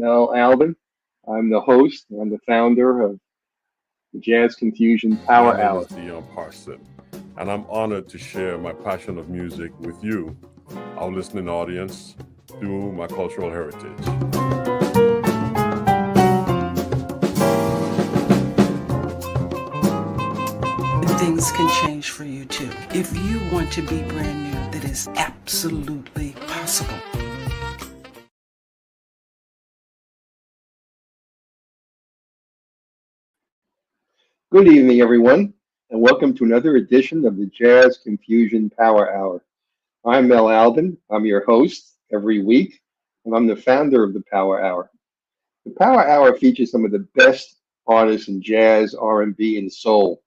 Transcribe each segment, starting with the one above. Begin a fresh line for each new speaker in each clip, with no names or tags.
Mel Albin. I'm the host and the founder of the Jazz Confusion
My
Power
name
Hour.
is Dion Parson, and I'm honored to share my passion of music with you, our listening audience, through my cultural heritage.
Things can change for you too. If you want to be brand new, that is absolutely possible.
Good evening, everyone, and welcome to another edition of the Jazz Confusion Power Hour. I'm Mel Albin. I'm your host every week, and I'm the founder of the Power Hour. The Power Hour features some of the best artists in jazz, R&B, and soul.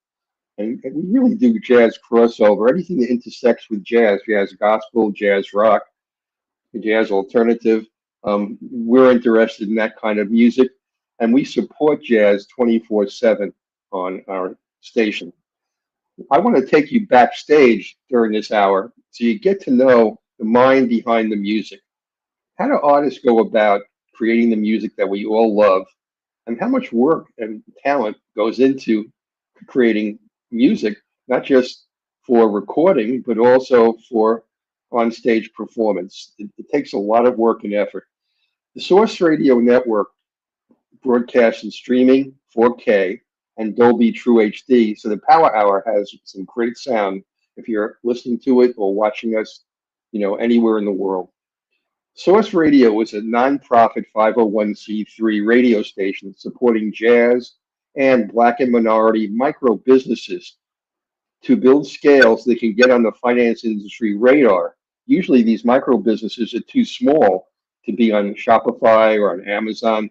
And we really do jazz crossover, anything that intersects with jazz, jazz gospel, jazz rock, jazz alternative. We're interested in that kind of music, and we support jazz 24/7 on our station. I want to take you backstage during this hour so you get to know the mind behind the music. How do artists go about creating the music that we all love, and how much work and talent goes into creating music, not just for recording, but also for on-stage performance. It takes a lot of work and effort. The Source Radio Network broadcasts and streaming 4K and Dolby True HD, so the Power Hour has some great sound if you're listening to it or watching us, anywhere in the world. Source Radio is a nonprofit 501c3 radio station supporting jazz and Black and minority micro businesses to build scale so they can get on the finance industry radar. Usually these micro businesses are too small to be on Shopify or on Amazon.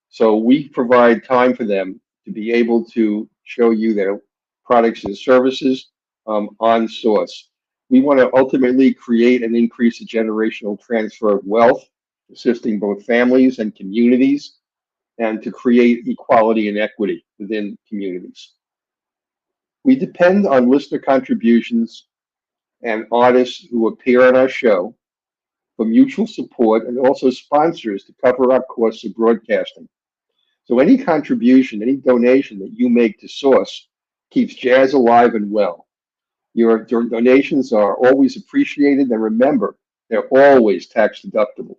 So we provide time for them to be able to show you their products and services on Source. We want to ultimately create and increase the generational transfer of wealth, assisting both families and communities, and to create equality and equity within communities. We depend on listener contributions and artists who appear on our show for mutual support and also sponsors to cover our costs of broadcasting. So any contribution, any donation that you make to Source keeps jazz alive and well. Your donations are always appreciated, and remember, they're always tax deductible.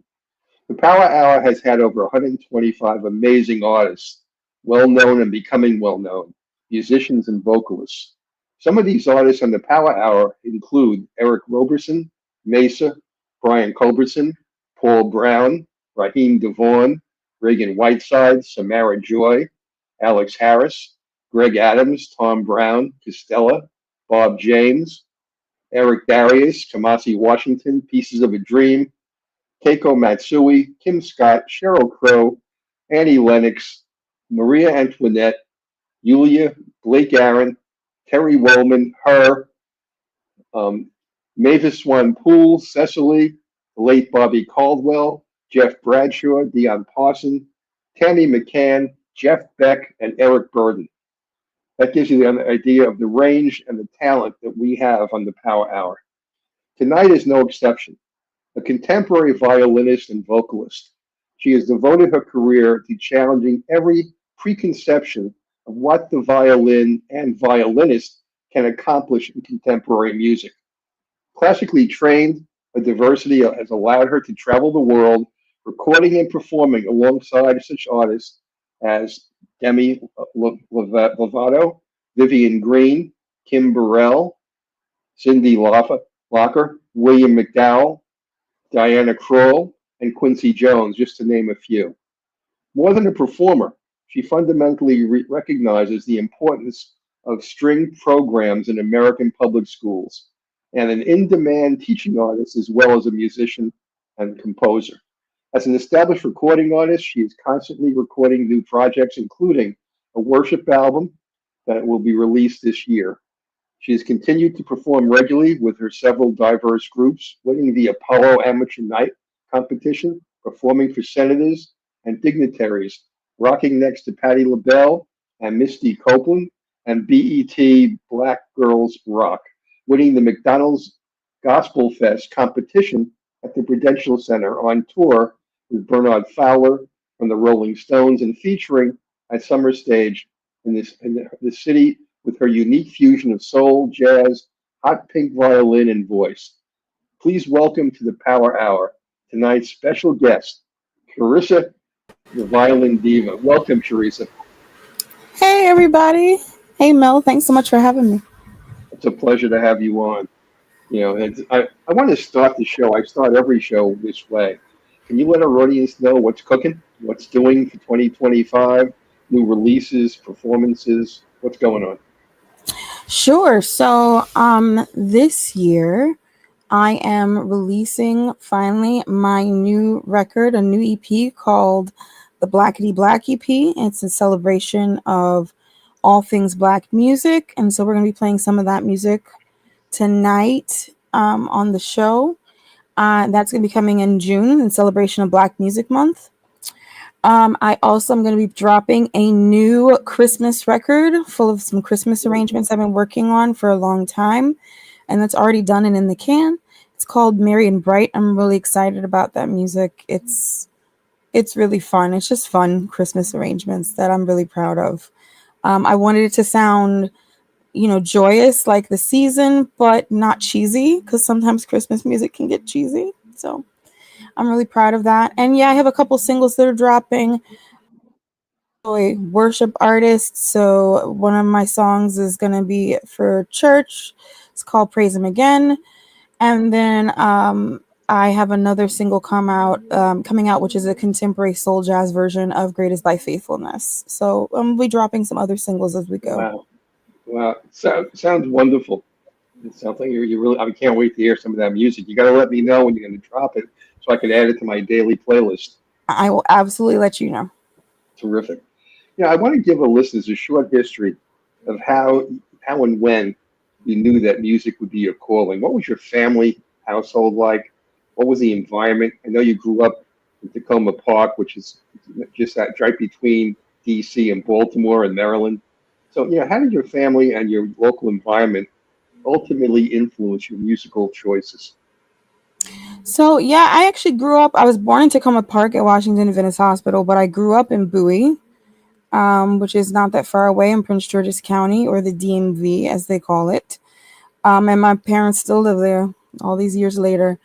The Power Hour has had over 125 amazing artists, well known and becoming well known, musicians and vocalists. Some of these artists on the Power Hour include Eric Roberson, Mesa, Brian Culbertson, Paul Brown, Raheem DeVaughn, Reagan Whiteside, Samara Joy, Alex Harris, Greg Adams, Tom Brown, Costella, Bob James, Eric Darius, Kamasi Washington, Pieces of a Dream, Keiko Matsui, Kim Scott, Sheryl Crow, Annie Lennox, Maria Antoinette, Yulia, Blake Aaron, Terry Wollman, her, Mavis Swan Poole, Cecily, the late Bobby Caldwell, Jeff Bradshaw, Dion Parson, Tammy McCann, Jeff Beck, and Eric Burden. That gives you the idea of the range and the talent that we have on the Power Hour. Tonight is no exception. A contemporary violinist and vocalist, she has devoted her career to challenging every preconception of what the violin and violinist can accomplish in contemporary music. Classically trained, her diversity has allowed her to travel the world, recording and performing alongside such artists as Demi Lovato, Vivian Green, Kim Burrell, Cyndi Lauper, William McDowell, Diana Krall, and Quincy Jones, just to name a few. More than a performer, she fundamentally recognizes the importance of string programs in American public schools and an in-demand teaching artist as well as a musician and composer. As an established recording artist, she is constantly recording new projects, including a worship album that will be released this year. She has continued to perform regularly with her several diverse groups, winning the Apollo Amateur Night competition, performing for senators and dignitaries, rocking next to Patti LaBelle and Misty Copeland, and BET Black Girls Rock, winning the McDonald's Gospel Fest competition at the Prudential Center on tour with Bernard Fowler, from the Rolling Stones and featuring at Summer Stage in the city with her unique fusion of soul, jazz, hot pink violin, and voice. Please welcome to the Power Hour tonight's special guest, Charisa the Violin Diva. Welcome, Charisa.
Hey, everybody. Hey, Mel. Thanks so much for having me.
It's a pleasure to have you on. I want to start the show. I start every show this way. Can you let our audience know what's cooking, what's doing for 2025, new releases, performances, what's going on?
Sure. So, this year I am releasing finally my new record, a new EP called the Blackety Black EP. It's a celebration of all things Black music, and so we're going to be playing some of that music tonight on the show. That's going to be coming in June in celebration of Black Music Month. I also am going to be dropping a new Christmas record full of some Christmas arrangements I've been working on for a long time, and that's already done and in the can. It's called Merry and Bright. I'm really excited about that music. It's really fun. It's just fun Christmas arrangements that I'm really proud of. I wanted it to sound, joyous like the season, but not cheesy, because sometimes Christmas music can get cheesy. So I'm really proud of that. And yeah, I have a couple singles that are dropping. A worship artist, so one of my songs is going to be for church. It's called Praise Him Again. And then I have another single coming out, which is a contemporary soul jazz version of Great Is Thy Faithfulness. So we'll be dropping some other singles as we go.
Wow. Sounds wonderful. It sounds like you really, I can't wait to hear some of that music. You got to let me know when you're going to drop it so I can add it to my daily playlist.
I will absolutely let you know.
Terrific. I want to give our listeners a short history of how and when you knew that music would be your calling. What was your family household like? What was the environment? I know you grew up in Tacoma Park, which is just right between DC and Baltimore and Maryland. So, how did your family and your local environment ultimately influence your musical choices?
So, I actually I was born in Tacoma Park at Washington Adventist Hospital, but I grew up in Bowie, which is not that far away in Prince George's County, or the DMV as they call it. And my parents still live there all these years later,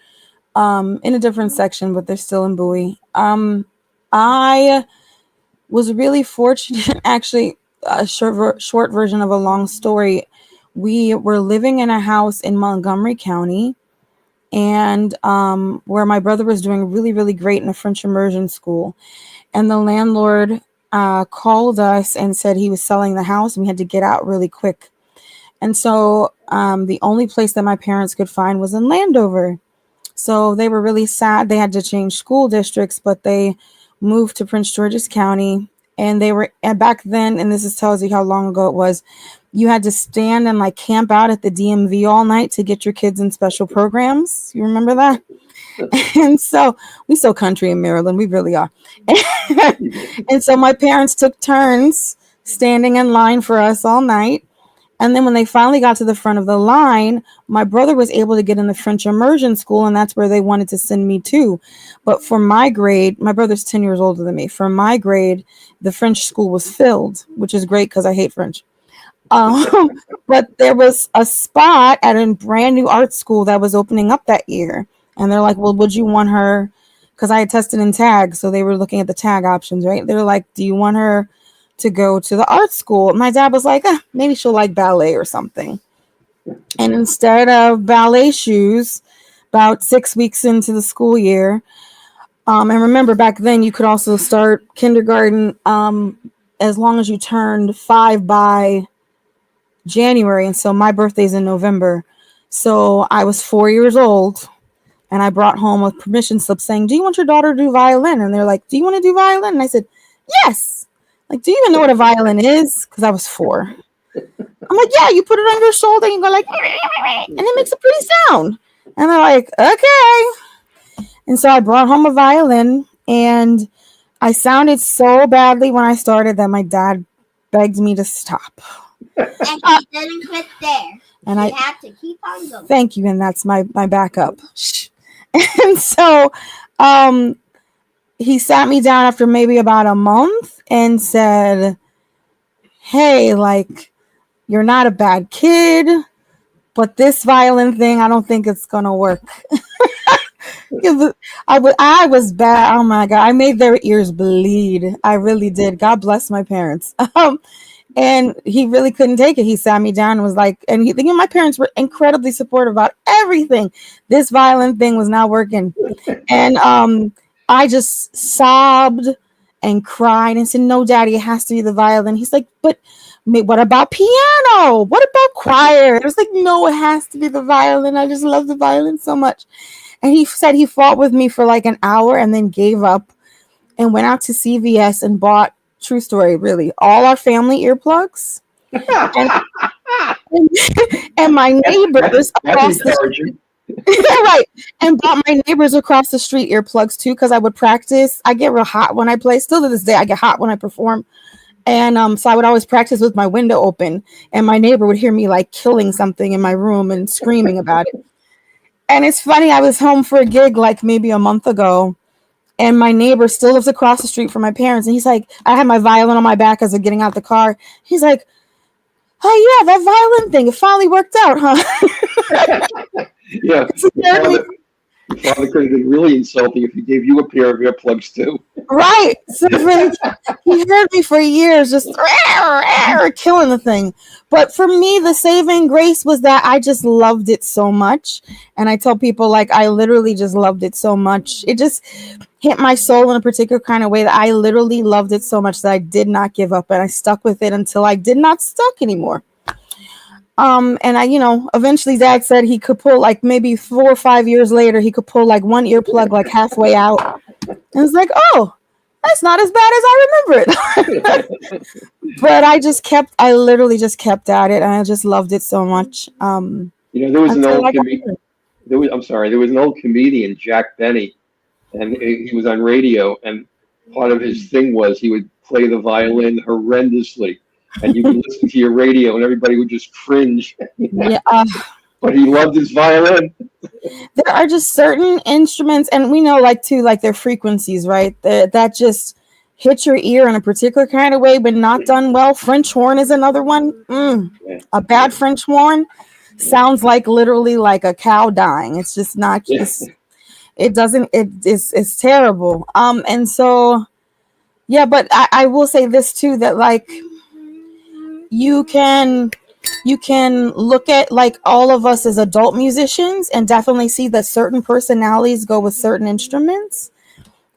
in a different section, but they're still in Bowie. I was really fortunate, actually, a short version of a long story. We were living in a house in Montgomery County, and where my brother was doing really, really great in a French immersion school. And the landlord called us and said he was selling the house and we had to get out really quick. And so the only place that my parents could find was in Landover. So they were really sad. They had to change school districts, but they moved to Prince George's County. And they were, and back then, and tells you how long ago it was, you had to stand and camp out at the DMV all night to get your kids in special programs. You remember that? And so we so country in Maryland, we really are. And so my parents took turns standing in line for us all night. And then when they finally got to the front of the line, my brother was able to get in the French immersion school, and that's where they wanted to send me to. But for my grade, my brother's 10 years older than me. For my grade, the French school was filled, which is great because I hate French. But there was a spot at a brand new art school that was opening up that year. And they're like, well, would you want her? Because I had tested in tag. So they were looking at the tag options, right? They're like, do you want her to go to the art school? My dad was like, maybe she'll like ballet or something. And instead of ballet shoes, about 6 weeks into the school year, and remember back then you could also start kindergarten as long as you turned 5 by January. And so my birthday's in November. So I was 4 years old and I brought home a permission slip saying, do you want your daughter to do violin? And they're like, do you want to do violin? And I said, yes. Like, do you even know what a violin is? Because I was 4. I'm like, yeah, you put it on your shoulder and you go like, and it makes a pretty sound. And they're like, okay. And so I brought home a violin, and I sounded so badly when I started that my dad begged me to stop.
And he didn't quit there.
And
I have to keep on going.
Thank you, and that's my backup. And so he sat me down after maybe about a month and said, hey, like, you're not a bad kid, but this violin thing, I don't think it's gonna work. I was bad. Oh my God, I made their ears bleed. I really did. God bless my parents. And he really couldn't take it. He sat me down and was like, and my parents were incredibly supportive about everything. This violin thing was not working. And I just sobbed and cried and said, no, Daddy, it has to be the violin. He's like, but what about piano? What about choir? I was like, no, it has to be the violin. I just love the violin so much. And he said he fought with me for like an hour and then gave up and went out to CVS and bought, true story, really, all our family earplugs. And my neighbors across the street. Right. And bought my neighbors across the street earplugs too, because I would practice. I get real hot when I play. Still to this day, I get hot when I perform. And so I would always practice with my window open. And my neighbor would hear me like killing something in my room and screaming about it. And it's funny, I was home for a gig like maybe a month ago. And my neighbor still lives across the street from my parents. And he's like, I had my violin on my back as I'm getting out the car. He's like, oh, yeah, that violin thing, it finally worked out, huh?
Yeah. Your father could have been really insulting if he gave you a pair of earplugs, too.
Right. So he heard me for years just killing the thing. But for me, the saving grace was that I just loved it so much. And I tell people, like, I literally just loved it so much. It just hit my soul in a particular kind of way that I literally loved it so much that I did not give up. And I stuck with it until I did not stuck anymore. And I, eventually Dad said he could pull like maybe 4 or 5 years later, he could pull like one earplug like halfway out. And it's like, oh, that's not as bad as I remember it. But I literally just kept at it, and I just loved it so much.
There was an old comedian. There was an old comedian, Jack Benny, and he was on radio, and part of his thing was he would play the violin horrendously. And you would listen to your radio, and everybody would just cringe.
Yeah,
but he loved his violin.
There are just certain instruments, and we know, like their frequencies, right? That just hit your ear in a particular kind of way, but not done well. French horn is another one. A bad French horn sounds like literally like a cow dying. It's just not. It's terrible. And so, yeah. But I will say this too, that like. You can look at like all of us as adult musicians and definitely see that certain personalities go with certain instruments.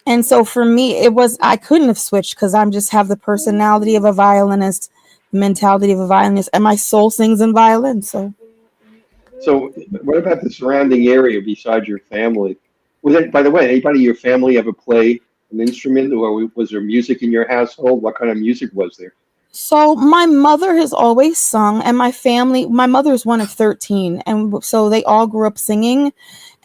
And so for me, I couldn't have switched because I just have the personality of a violinist, the mentality of a violinist, and my soul sings in violin. So
what about the surrounding area besides your family? By the way, anybody in your family ever play an instrument, or was there music in your household? What kind of music was there?
So my mother has always sung, and my mother is one of 13. And so they all grew up singing,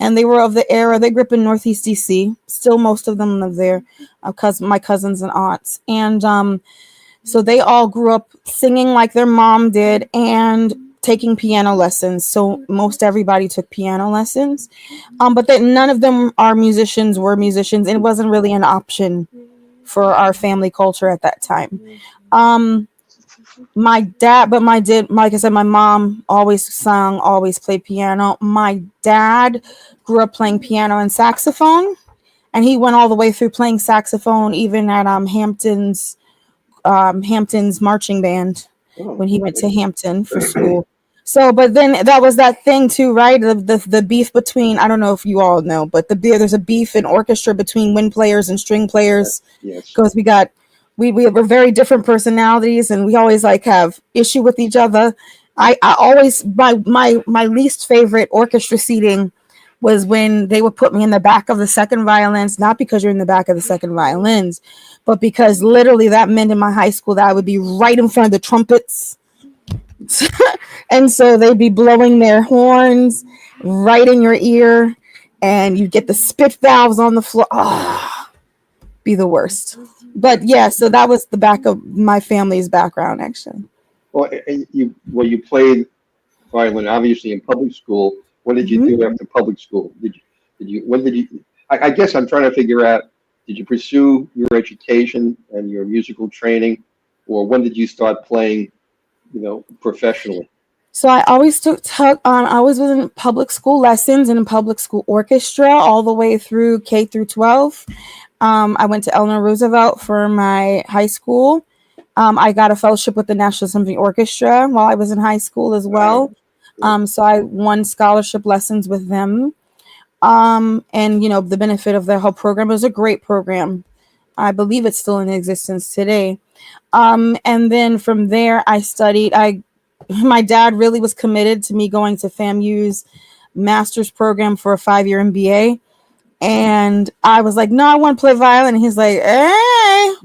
and they were of the era, they grew up in Northeast DC. Still, most of them live there, because my cousins and aunts. And so they all grew up singing like their mom did and taking piano lessons. So most everybody took piano lessons, but none of them were musicians, and it wasn't really an option for our family culture at that time. My dad, like I said, my mom always sung, always played piano. My dad grew up playing piano and saxophone, and he went all the way through playing saxophone, even at Hampton's marching band when he went to Hampton for school. So, but then that was that thing too, right? The beef between, I don't know if you all know, but there's a beef in orchestra between wind players and string players.
Yes.
Because we have very different personalities, and we always like have issue with each other. I always, my least favorite orchestra seating was when they would put me in the back of the second violins, not because you're in the back of the second violins, but because literally that meant in my high school that I would be right in front of the trumpets. And so they'd be blowing their horns right in your ear, and you get the spit valves on the floor. Be the worst. But yeah, so that was the back of my family's background, actually.
Well, you played violin obviously in public school. What did you do after public school? I guess I'm trying to figure out did you pursue your education and your musical training, or when did you start playing, professionally?
So I always I always was in public school lessons and in public school orchestra all the way through K through 12. I went to Eleanor Roosevelt for my high school. I got a fellowship with the National Symphony Orchestra while I was in high school as well. So I won scholarship lessons with them. And the benefit of the whole program, it was a great program. I believe it's still in existence today. And then from there, I studied. My dad really was committed to me going to FAMU's master's program for a 5-year MBA. And I was like, no, I want to play violin. And he's like, and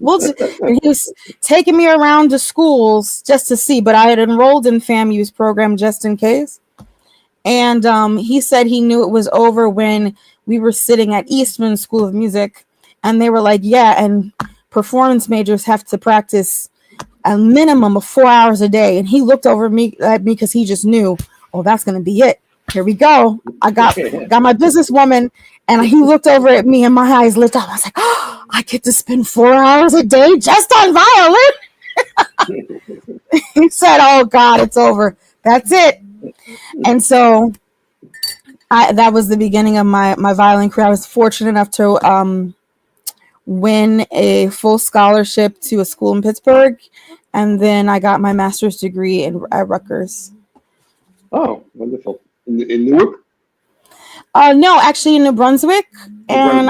he was taking me around to schools just to see, but I had enrolled in FAMU's program just in case. And he said he knew it was over when we were sitting at Eastman School of Music. And they were like, yeah, and performance majors have to practice a minimum of 4 hours a day. And he looked over at me because he just knew, oh, that's going to be it. Here we go. I got my businesswoman, and he looked over at me and my eyes lit up. I was like, oh, I get to spend 4 hours a day just on violin. He said, oh God, it's over. That's it. And so that was the beginning of my violin career. I was fortunate enough to win a full scholarship to a school in Pittsburgh. And then I got my master's degree at Rutgers.
Oh, wonderful. In Newark?
No, actually in New Brunswick. And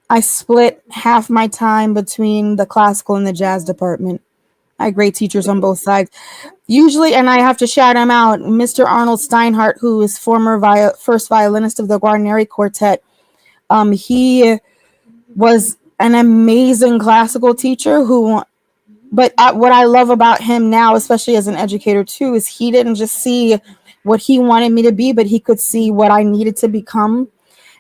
I split half my time between the classical and the jazz department. I had great teachers on both sides. Usually, and I have to shout him out, Mr. Arnold Steinhardt, who is former first violinist of the Guarneri Quartet. He was an amazing classical teacher but what I love about him now, especially as an educator too, is he didn't just see what he wanted me to be, but he could see what I needed to become.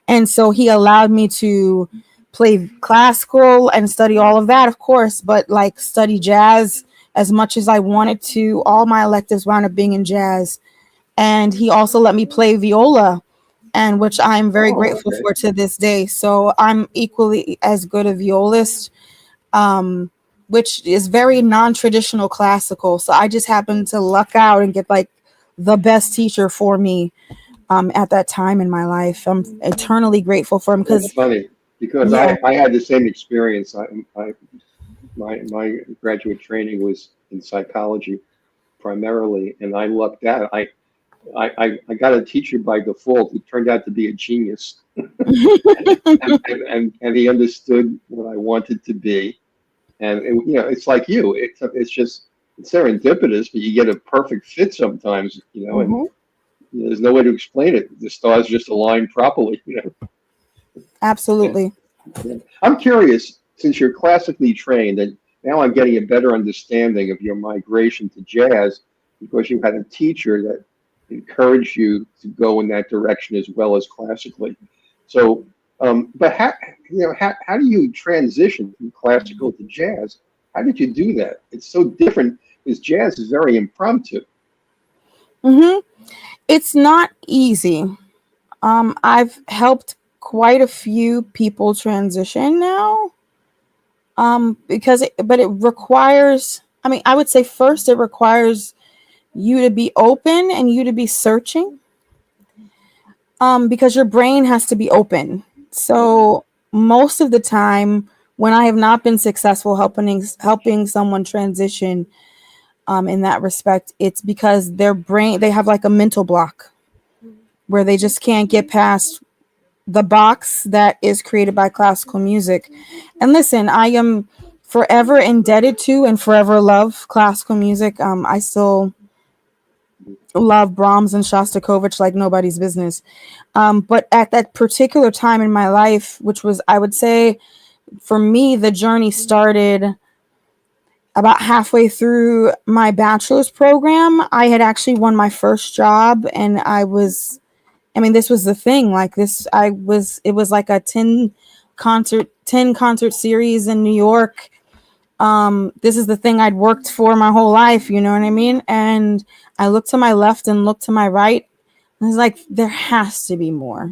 And so he allowed me to play classical and study all of that, of course, but like study jazz as much as I wanted to. All my electives wound up being in jazz. And he also let me play viola, and which I'm very grateful for to this day. So I'm equally as good a violist, which is very non-traditional classical. So I just happened to luck out and get like the best teacher for me at that time in my life. I'm eternally grateful for him.
That's funny because I had the same experience. My graduate training was in psychology primarily, and I lucked out. I got a teacher by default who turned out to be a genius, and he understood what I wanted to be. And it's like it's just serendipitous, but you get a perfect fit sometimes, and there's no way to explain it. The stars just align properly,
Absolutely.
Yeah. I'm curious, since you're classically trained, and now I'm getting a better understanding of your migration to jazz because you had a teacher that encouraged you to go in that direction as well as classically. So, but how do you transition from classical to jazz? How did you do that? It's so different because jazz is very impromptu.
It's not easy. I've helped quite a few people transition now. But it requires, I would say first it requires you to be open and you to be searching. Because your brain has to be open. So most of the time when I have not been successful helping someone transition in that respect, it's because their brain, they have like a mental block where they just can't get past the box that is created by classical music. And listen, I am forever indebted to and forever love classical music. I still love Brahms and Shostakovich like nobody's business. But at that particular time in my life, which was, I would say, for me, the journey started about halfway through my bachelor's program. I had actually won my first job, and this was the thing. Like this, it was like a 10 concert series in New York. This is the thing I'd worked for my whole life, you know what I mean? And I looked to my left and looked to my right. And I was like, there has to be more.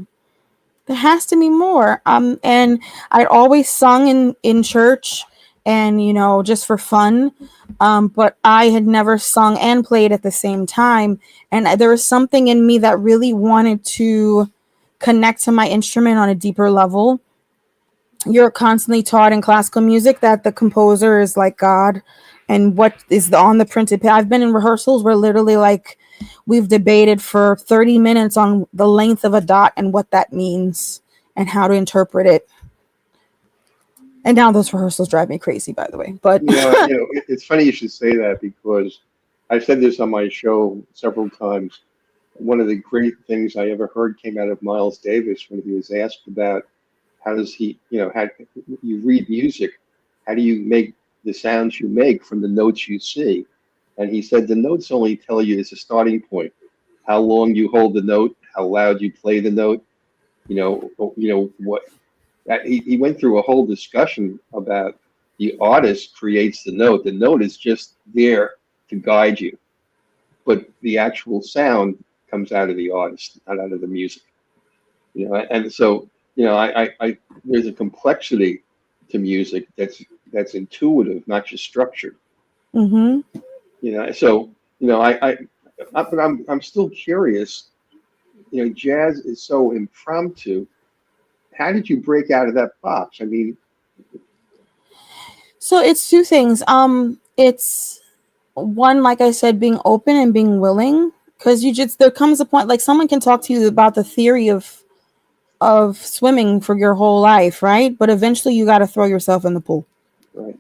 there has to be more. And I'd always sung in church and, just for fun. But I had never sung and played at the same time. And there was something in me that really wanted to connect to my instrument on a deeper level. You're constantly taught in classical music that the composer is like God, and what is on the printed page. I've been in rehearsals where literally like we've debated for 30 minutes on the length of a dot and what that means and how to interpret it. And now those rehearsals drive me crazy, by the way. But
it's funny you should say that, because I've said this on my show several times. One of the great things I ever heard came out of Miles Davis when he was asked about how does he, how you read music, how do you make the sounds you make from the notes you see? And he said the notes only tell you it's a starting point. How long you hold the note, how loud you play the note, what. He went through a whole discussion about the artist creates the note. The note is just there to guide you, but the actual sound comes out of the artist, not out of the music. And so I there's a complexity to music that's intuitive, not just structured.
Mm-hmm.
But I'm still curious. Jazz is so impromptu. How did you break out of that box? I mean,
so it's two things. It's one, like I said, being open and being willing, because there comes a point, like someone can talk to you about the theory of swimming for your whole life, right? But eventually you got to throw yourself in the pool.
Right.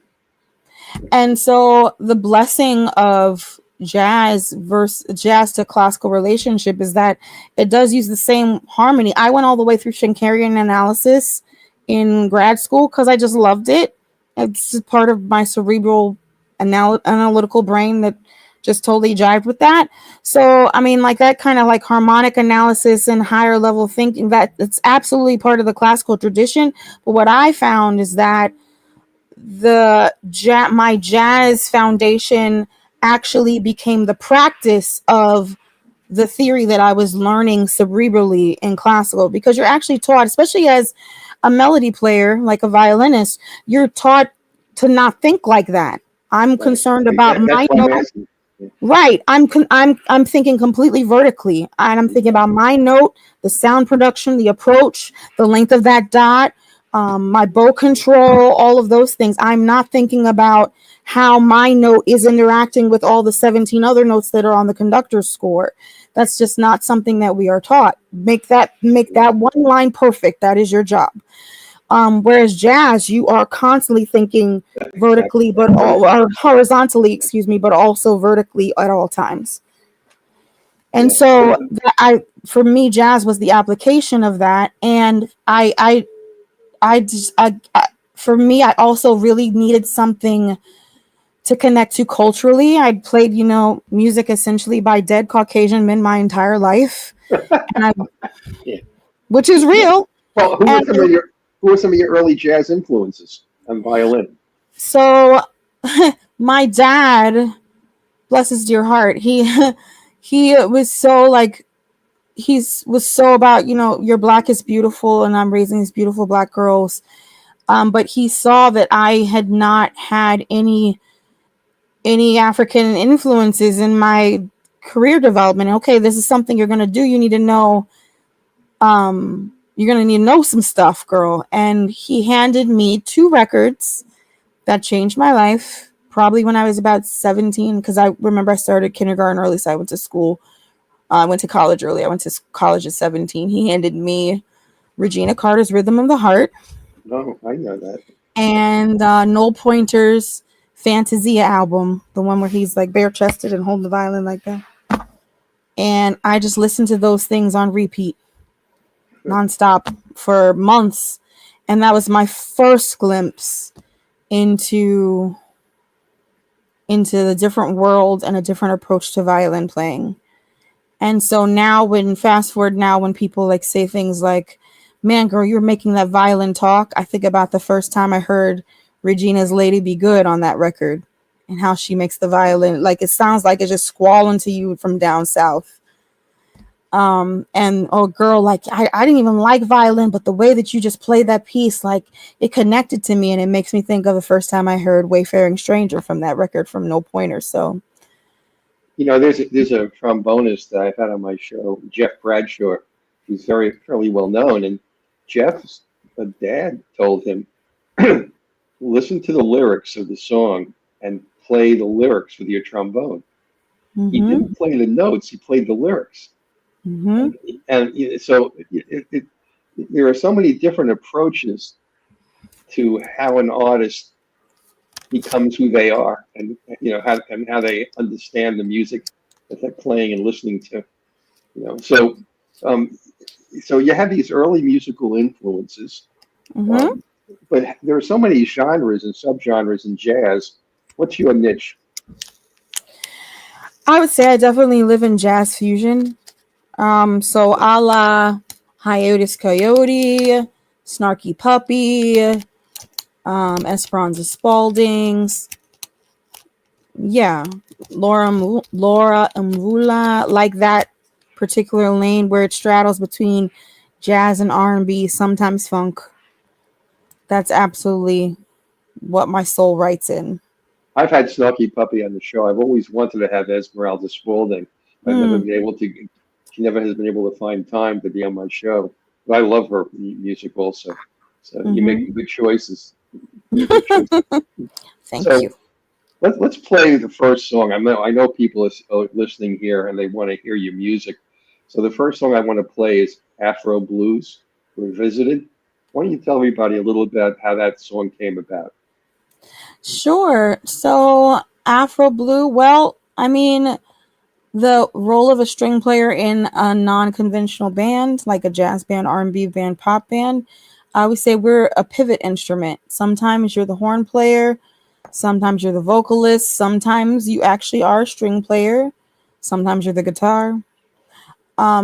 And so the blessing of jazz to classical relationship is that it does use the same harmony. I went all the way through Schenkerian analysis in grad school because I just loved it. It's part of my cerebral analytical brain that just totally jived with that. So, I mean, like that kind of like harmonic analysis and higher level thinking, that it's absolutely part of the classical tradition. But what I found is that my jazz foundation actually became the practice of the theory that I was learning cerebrally in classical, because you're actually taught, especially as a melody player, like a violinist, you're taught to not think like that. I'm concerned about my note. Right. I'm thinking completely vertically, and I'm thinking about my note, the sound production, the approach, the length of that dot, my bow control, all of those things. I'm not thinking about how my note is interacting with all the 17 other notes that are on the conductor's score. That's just not something that we are taught. Make that one line perfect. That is your job. Whereas jazz, you are constantly thinking vertically, or horizontally, but also vertically at all times. And so for me, jazz was the application of that. And for me, I also really needed something to connect to culturally. I'd played, music essentially by dead Caucasian men my entire life, which is real.
Well, who were some of your early jazz influences on violin?
So, my dad, bless his dear heart, he was so like, was so about, your black is beautiful and I'm raising these beautiful black girls. But he saw that I had not had any African influences in my career development. Okay, this is something you're going to do. You need to know, you're going to need to know some stuff, girl. And he handed me 2 records that changed my life, probably when I was about 17, because I remember I started kindergarten early, so I went to school. I went to college early. I went to college at 17. He handed me Regina Carter's Rhythm of the Heart.
No, I know that.
And Noel Pointer's Fantasia album, the one where he's like bare-chested and holding the violin like that. And I just listened to those things on repeat, nonstop for months. And that was my first glimpse into the different world and a different approach to violin playing. And so now when people like say things like, man, girl, you're making that violin talk, I think about the first time I heard Regina's Lady Be Good on that record and how she makes the violin, like it sounds like it's just squalling to you from down south. And oh girl, like I didn't even like violin, but the way that you just played that piece, like it connected to me, and it makes me think of the first time I heard Wayfaring Stranger from that record from No Pointer. So
There's a trombonist that I've had on my show, Jeff Bradshaw, who's fairly well known, and Jeff's dad told him, listen to the lyrics of the song and play the lyrics with your trombone. He didn't play the notes; he played the lyrics. And so there are so many different approaches to how an artist becomes who they are, and how they understand the music that they're playing and listening to. So you have these early musical influences, but there are so many genres and subgenres in jazz. What's your niche?
I would say I definitely live in jazz fusion. So a la Hiatus Coyote, Snarky Puppy, Esperanza Spaldings. Yeah, Laura Mvula, like that particular lane where it straddles between jazz and R&B, sometimes funk. That's absolutely what my soul writes in.
I've had Snarky Puppy on the show. I've always wanted to have Esmeralda Spalding. I've never been able to. She never has been able to find time to be on my show. But I love her music also. So you make good choices.
Thank you.
Let's play the first song. I know people are listening here and they want to hear your music. So the first song I want to play is Afro Blues Revisited. Why don't you tell everybody a little bit how that song came about?
Sure. So Afro Blue, well, I mean, the role of a string player in a non-conventional band, like a jazz band, R&B band, pop band, I would say we're a pivot instrument. Sometimes you're the horn player, sometimes you're the vocalist, sometimes you actually are a string player, sometimes you're the guitar.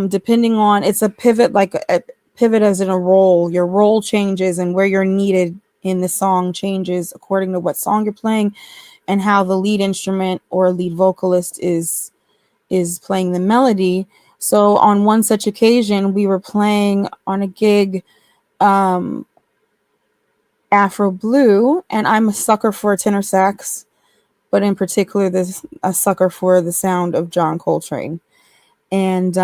Depending on, it's a pivot, like a pivot as in a role. Your role changes and where you're needed in the song changes according to what song you're playing and how the lead instrument or lead vocalist is playing the melody. So on one such occasion, we were playing on a gig, Afro Blue, and I'm a sucker for tenor sax, but in particular, a sucker for the sound of John Coltrane. And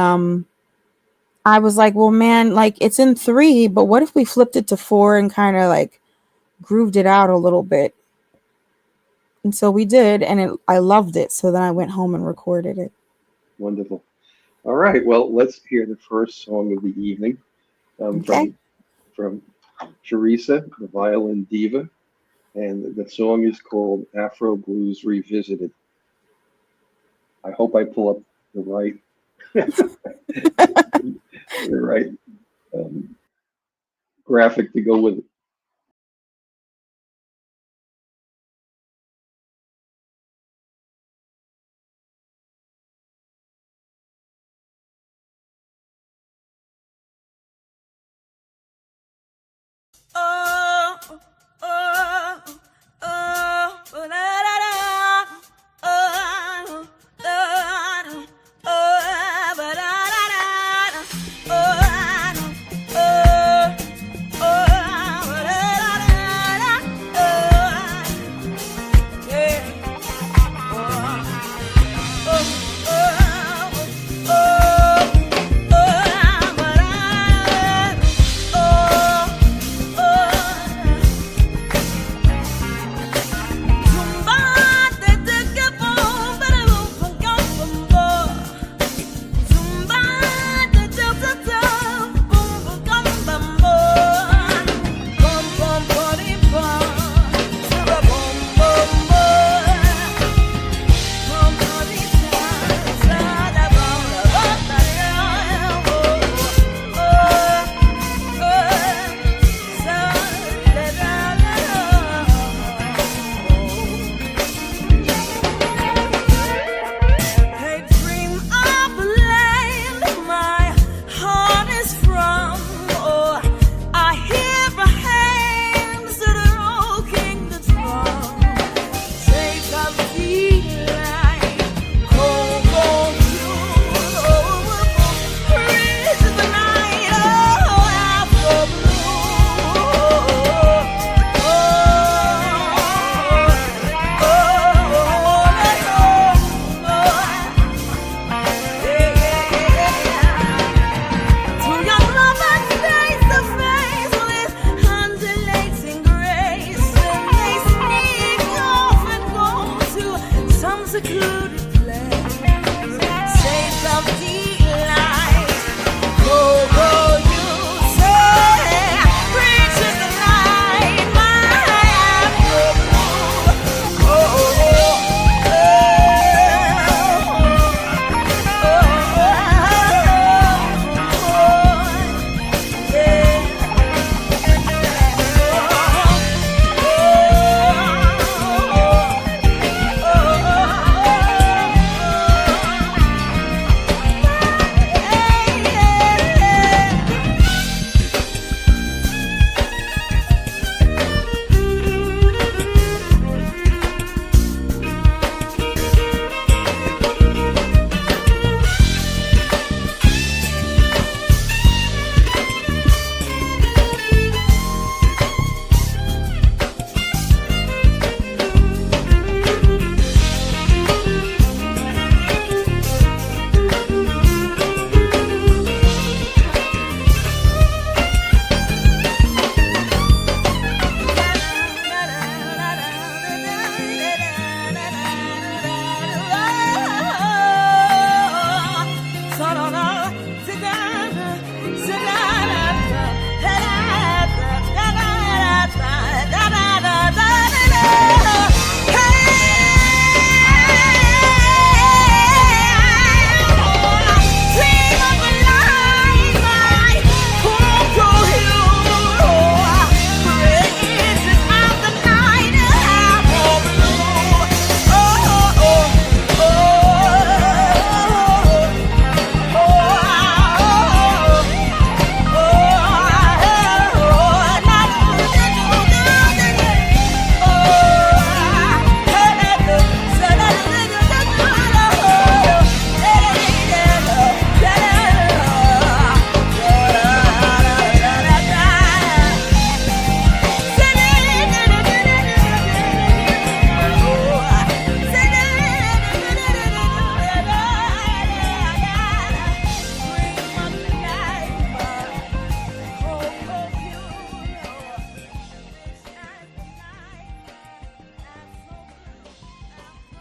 I was like, well, man, like it's in 3, but what if we flipped it to 4 and kind of like grooved it out a little bit? And so we did, and I loved it. So then I went home and recorded it.
Wonderful. All right. Well, let's hear the first song of the evening from Charisa, the Violin Diva. And the song is called Afro Blues Revisited. I hope I pull up the right, graphic to go with it.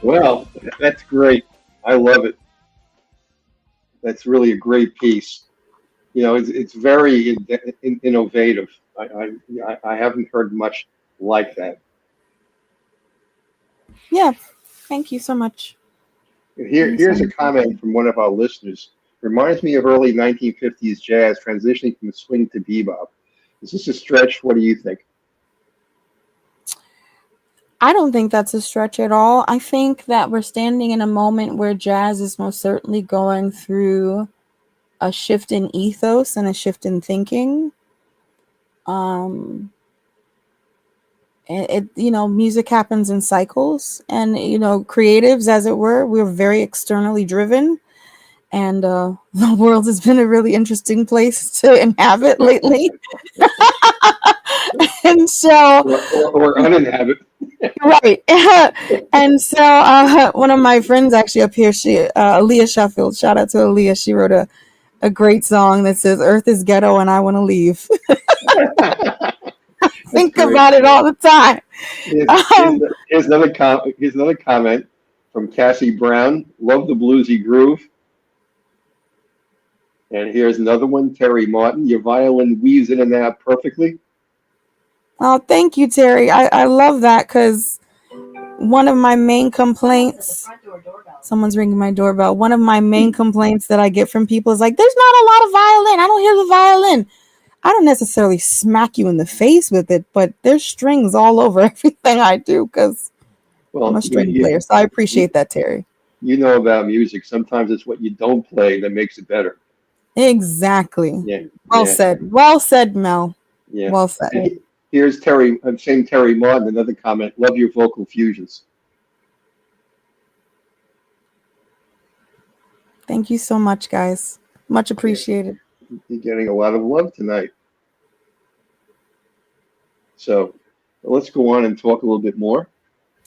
Well, that's great. I love it. That's really a great piece. It's very innovative. I haven't heard much like that.
Yeah, thank you so much. Thank you so
Here's a
much.
comment from one of our listeners. Reminds me of early 1950s jazz transitioning from swing to bebop. Is this a stretch? What do you think?
I don't think that's a stretch at all. I think that we're standing in a moment where jazz is most certainly going through a shift in ethos and a shift in thinking. Music happens in cycles, and creatives, as it were, we're very externally driven, and the world has been a really interesting place to inhabit lately. And so,
Or uninhabit.
right. And so one of my friends actually up here, Aaliyah Sheffield, shout out to Aaliyah, she wrote a great song that says "Earth is ghetto and I want to leave." Think
great.
about it all the time.
Here's another comment from Cassie Brown. Love the bluesy groove. And here's another one, Terry Martin. Your violin weaves in and out perfectly.
Oh, thank you, Terry. I love that, because one of my main complaints, someone's ringing my doorbell. One of my main complaints that I get from people is like, there's not a lot of violin. I don't hear the violin. I don't necessarily smack you in the face with it, but there's strings all over everything I do, because I'm a string player. So I appreciate that, Terry.
You know about music. Sometimes it's what you don't play that makes it better.
Exactly.
Yeah.
Well said. Well said, Mel.
Yeah.
Well said.
And here's Terry, same Terry Martin, another comment. Love your vocal fusions.
Thank you so much, guys. Much appreciated.
You're getting a lot of love tonight. So let's go on and talk a little bit more.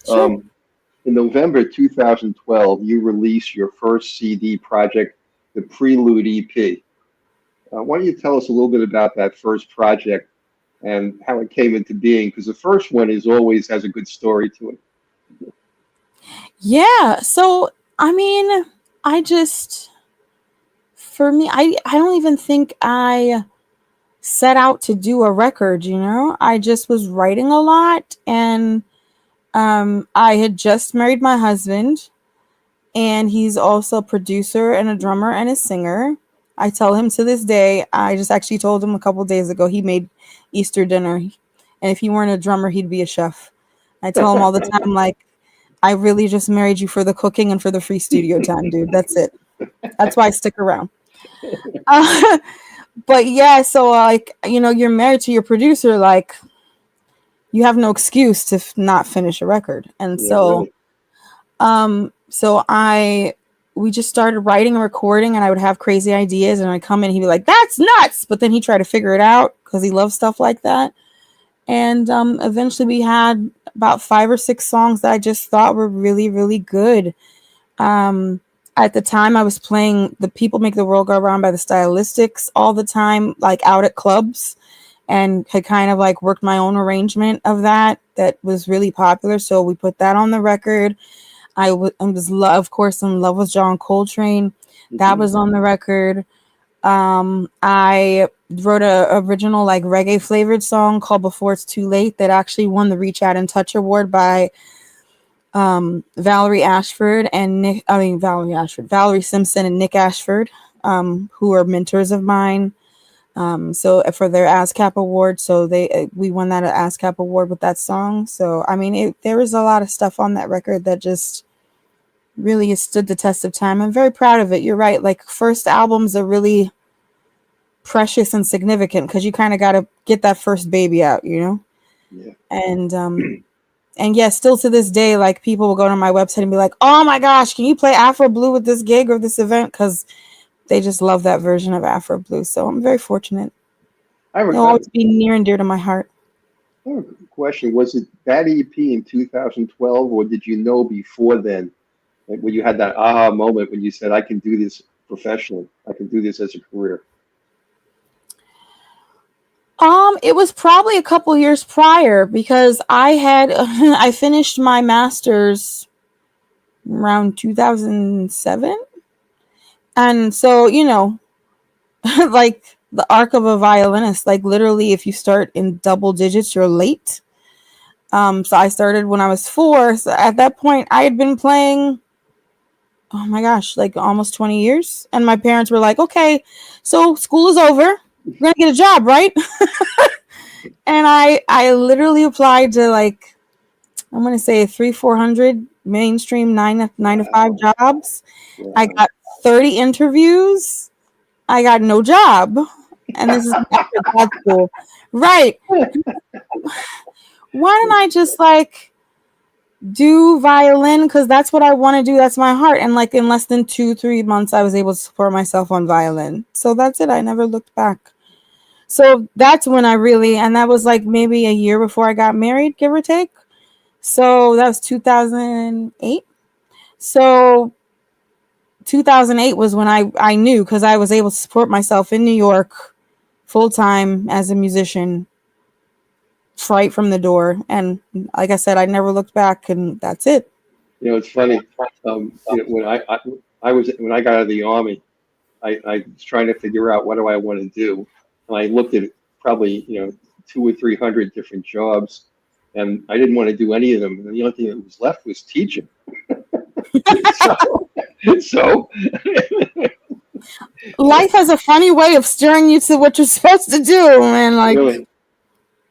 Sure.
In November 2012, you released your first CD project, the Prelude EP. Why don't you tell us a little bit about that first project and how it came into being? Because the first one always has a good story to it.
Yeah. So, I mean, for me, I don't even think I set out to do a record, I just was writing a lot, and I had just married my husband, and he's also a producer and a drummer and a singer. I tell him to this day, I just actually told him a couple of days ago, he made Easter dinner, and if he weren't a drummer, he'd be a chef. I tell him all the time, like, I really just married you for the cooking and for the free studio time, dude. That's it. That's why I stick around. But yeah, so you're married to your producer, like, you have no excuse to not finish a record. And so, really. We just started writing and recording, and I would have crazy ideas, and I'd come in and he'd be like, that's nuts. But then he'd try to figure it out because he loves stuff like that. And eventually we had about 5 or 6 songs that I just thought were really, really good. At the time I was playing The People Make the World Go Round by the Stylistics all the time, like out at clubs, and had kind of like worked my own arrangement of that was really popular. So we put that on the record. I was, of course, in love with John Coltrane. That was on the record. I wrote a original like reggae flavored song called Before It's Too Late that actually won the Reach Out and Touch Award by Valerie Simpson and Nick Ashford, who are mentors of mine. So for their ASCAP award, so we won that ASCAP award with that song. So I mean, there was a lot of stuff on that record that just really stood the test of time. I'm very proud of it. You're right. Like, first albums are really precious and significant because you kind of got to get that first baby out, Yeah. And yeah, still to this day, like, people will go to my website and be like, oh my gosh, can you play Afro Blue with this gig or this event? Because they just love that version of Afro Blue. So I'm very fortunate. It'll always be near and dear to my heart.
I have a question. Was it that EP in 2012, or did you know before then, like, when you had that aha moment when you said, I can do this professionally, I can do this as a career?
It was probably a couple years prior, because I finished my master's around 2007. And so, like the arc of a violinist, like literally if you start in double digits, you're late. So I started when I was 4. So at that point I had been playing, oh my gosh, like almost 20 years. And my parents were like, okay, so school is over. You're going to get a job, right? And I literally applied to like, I'm going to say 300-400 mainstream 9 to 5 jobs.
Wow.
I got 30 interviews. I got no job. And this is after grad school. Right. Why don't I just like do violin? Because that's what I want to do. That's my heart. And like in less than 2-3 months, I was able to support myself on violin. So that's it. I never looked back. So that's when and that was like maybe a year before I got married, give or take. So that was 2008. So 2008 was when I knew, because I was able to support myself in New York full time as a musician right from the door. And like I said, I never looked back, and that's it.
It's funny. When I got out of the Army, I was trying to figure out what do I want to do. And I looked at probably 200 or 300 different jobs, and I didn't want to do any of them. And the only thing that was left was teaching. So
life has a funny way of steering you to what you're supposed to do, man. Like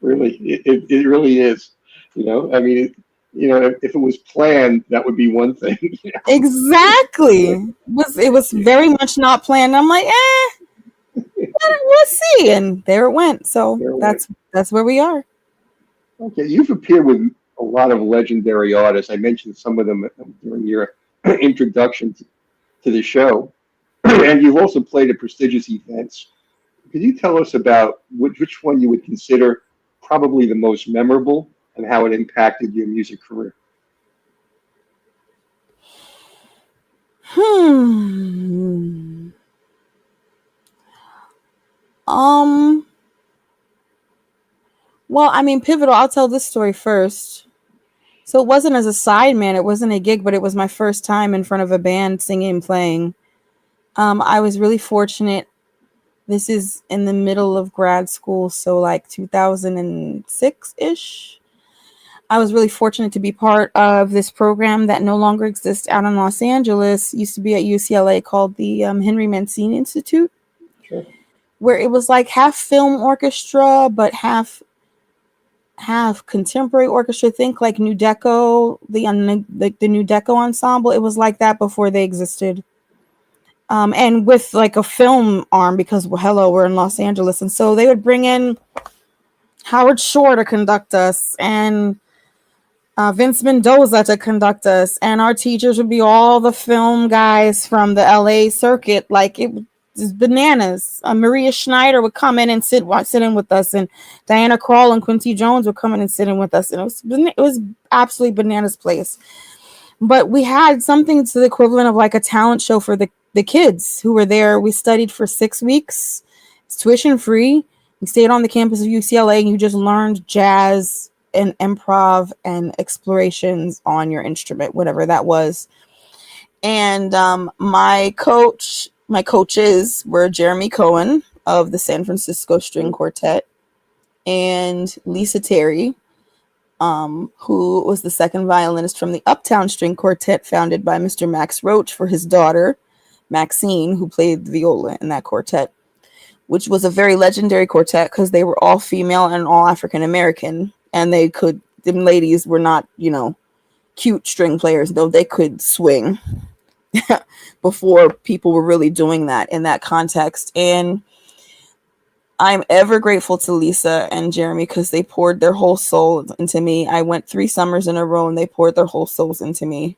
really, it really is. I mean, if it was planned, that would be one thing.
Exactly. It was very much not planned. I'm like, we'll see, and there it went. So that's where we are.
Okay, you've appeared with a lot of legendary artists. I mentioned some of them during your introduction to the show, and you've also played at prestigious events. Could you tell us about which one you would consider probably the most memorable and how it impacted your music career?
Well, I mean, pivotal. I'll tell this story first. So it wasn't as a sideman. It wasn't a gig, but it was my first time in front of a band singing and playing. I was really fortunate. This is in the middle of grad school, so like 2006-ish. I was really fortunate to be part of this program that no longer exists out in Los Angeles. It used to be at UCLA, called the Henry Mancini Institute,
Sure.
where it was like half film orchestra, but half contemporary orchestra. Think like New Deco, the New Deco ensemble. It was like that before they existed. And with like a film arm, because we're in Los Angeles. And so they would bring in Howard Shore to conduct us, and Vince Mendoza to conduct us. And our teachers would be all the film guys from the LA circuit. Like it was bananas. Maria Schneider would come in and sit in with us. And Diana Krall and Quincy Jones would come in and sit in with us. And it was absolutely bananas place. But we had something to the equivalent of like a talent show for the kids who were there. We studied for 6 weeks. It's tuition free. We stayed on the campus of UCLA, and you just learned jazz and improv and explorations on your instrument, whatever that was. And my coaches were Jeremy Cohen of the San Francisco String Quartet and Lisa Terry, who was the second violinist from the Uptown String Quartet, founded by Mr. Max Roach for his daughter, Maxine, who played the viola in that quartet, which was a very legendary quartet because they were all female and all African American, and them ladies were not, cute string players, though they could swing before people were really doing that in that context. And I'm ever grateful to Lisa and Jeremy because they poured their whole soul into me. I went 3 summers in a row, and they poured their whole souls into me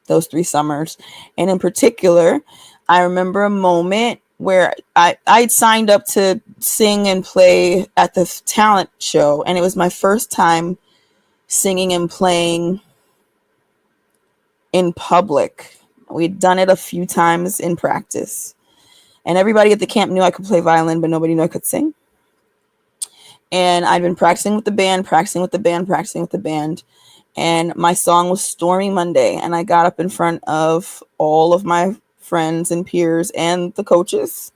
those 3 summers. And in particular, I remember a moment where I'd signed up to sing and play at the talent show, and it was my first time singing and playing in public. We'd done it a few times in practice, and everybody at the camp knew I could play violin, but nobody knew I could sing. And I'd been practicing with the band, and my song was Stormy Monday, and I got up in front of all of my friends and peers and the coaches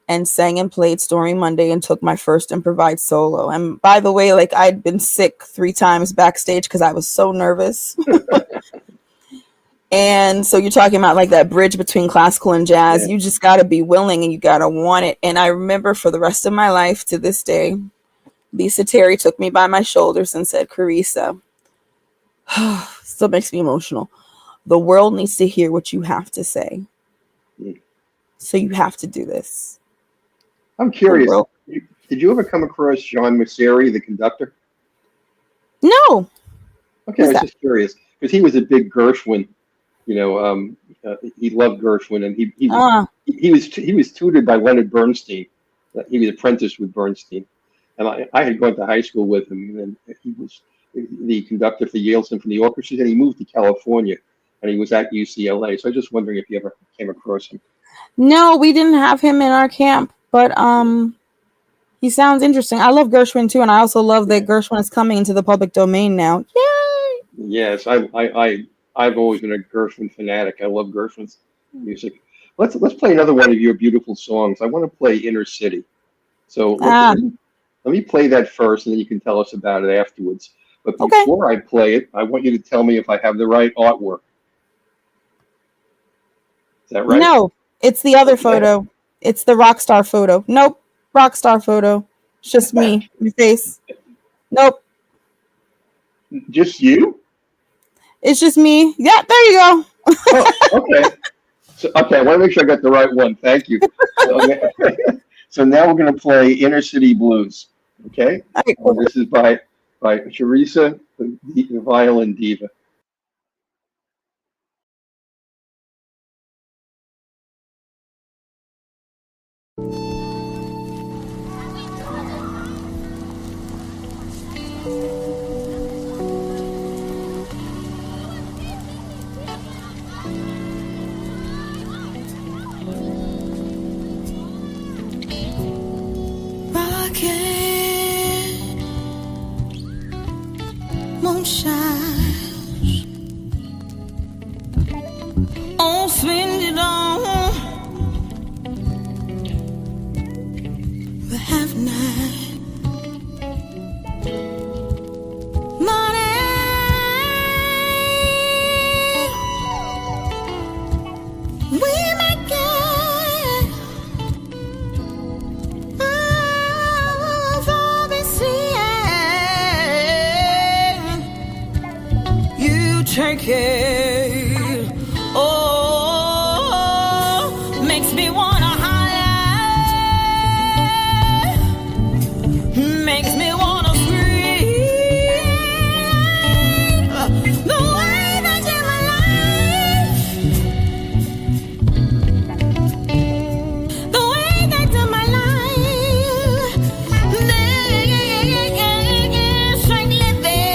and sang and played Stormy Monday and took my first improvised solo. And by the way, like, I'd been sick 3 times backstage because I was so nervous. And so you're talking about like that bridge between classical and jazz. You just got to be willing and you got to want it. And I remember for the rest of my life to this day, Lisa Terry took me by my shoulders and said, Charisa, still makes me emotional. The world needs to hear what you have to say. So you have to do this.
I'm curious. Did you ever come across John Messeri, the conductor?
No.
Okay, I was just curious because he was a big Gershwin. You know, he loved Gershwin, and he was tutored by Leonard Bernstein. He was apprenticed with Bernstein, and I had gone to high school with him. And he was the conductor for Yale Symphony Orchestra, and he moved to California, and he was at UCLA. So I'm just wondering if you ever came across him.
No, we didn't have him in our camp, but he sounds interesting. I love Gershwin too, and I also love that Gershwin is coming into the public domain now. Yay!
Yes, I've always been a Gershwin fanatic. I love Gershwin's music. Let's play another one of your beautiful songs. I want to play Inner City. So let me play that first, and then you can tell us about it afterwards. But before I play it, I want you to tell me if I have the right artwork. Is that right?
No, it's the other photo. It's the rock star photo. Nope, rock star photo. It's just me, my face. Nope.
Just you?
It's just me. Yeah, there you go.
Oh, okay. I want to make sure I got the right one. Thank you. So now we're going to play Inner City Blues. Okay?
Right, cool.
This is by Charisa the Violin Diva.
Oh, spend it on the half night money. We make it for this year. You take it. Makes me wanna holler, makes me wanna scream. The way that you're my life, the way that you're my life, strangely there.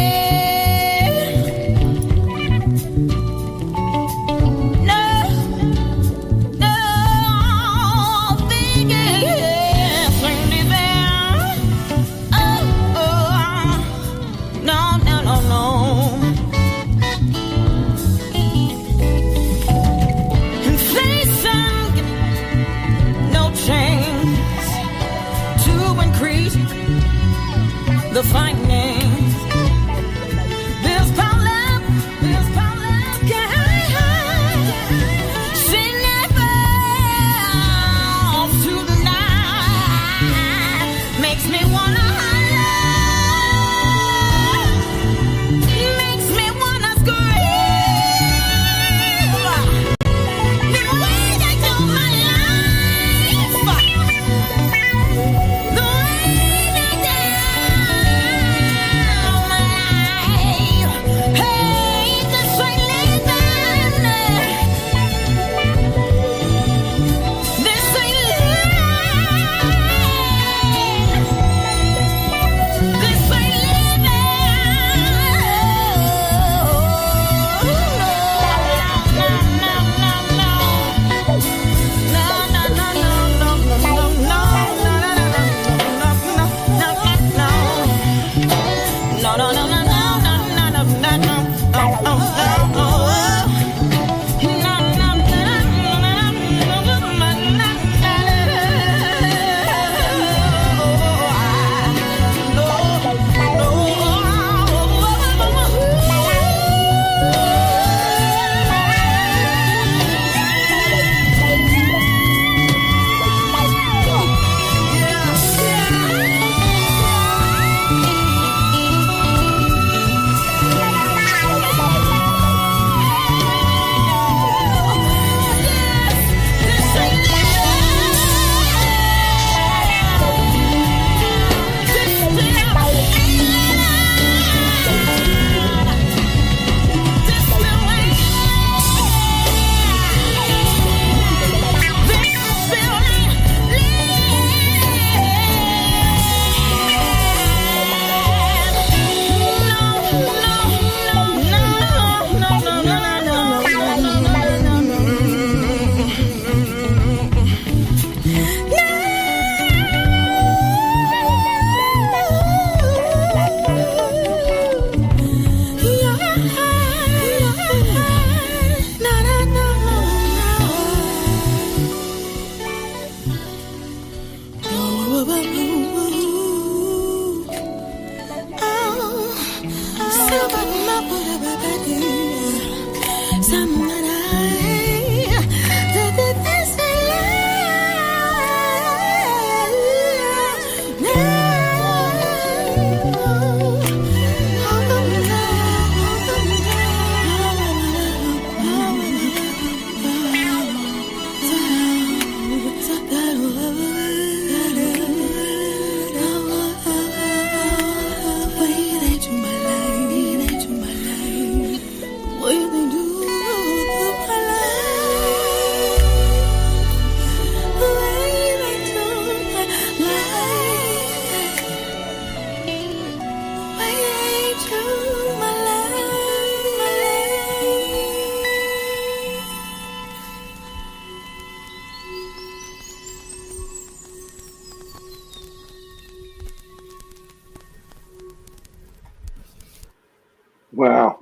Wow,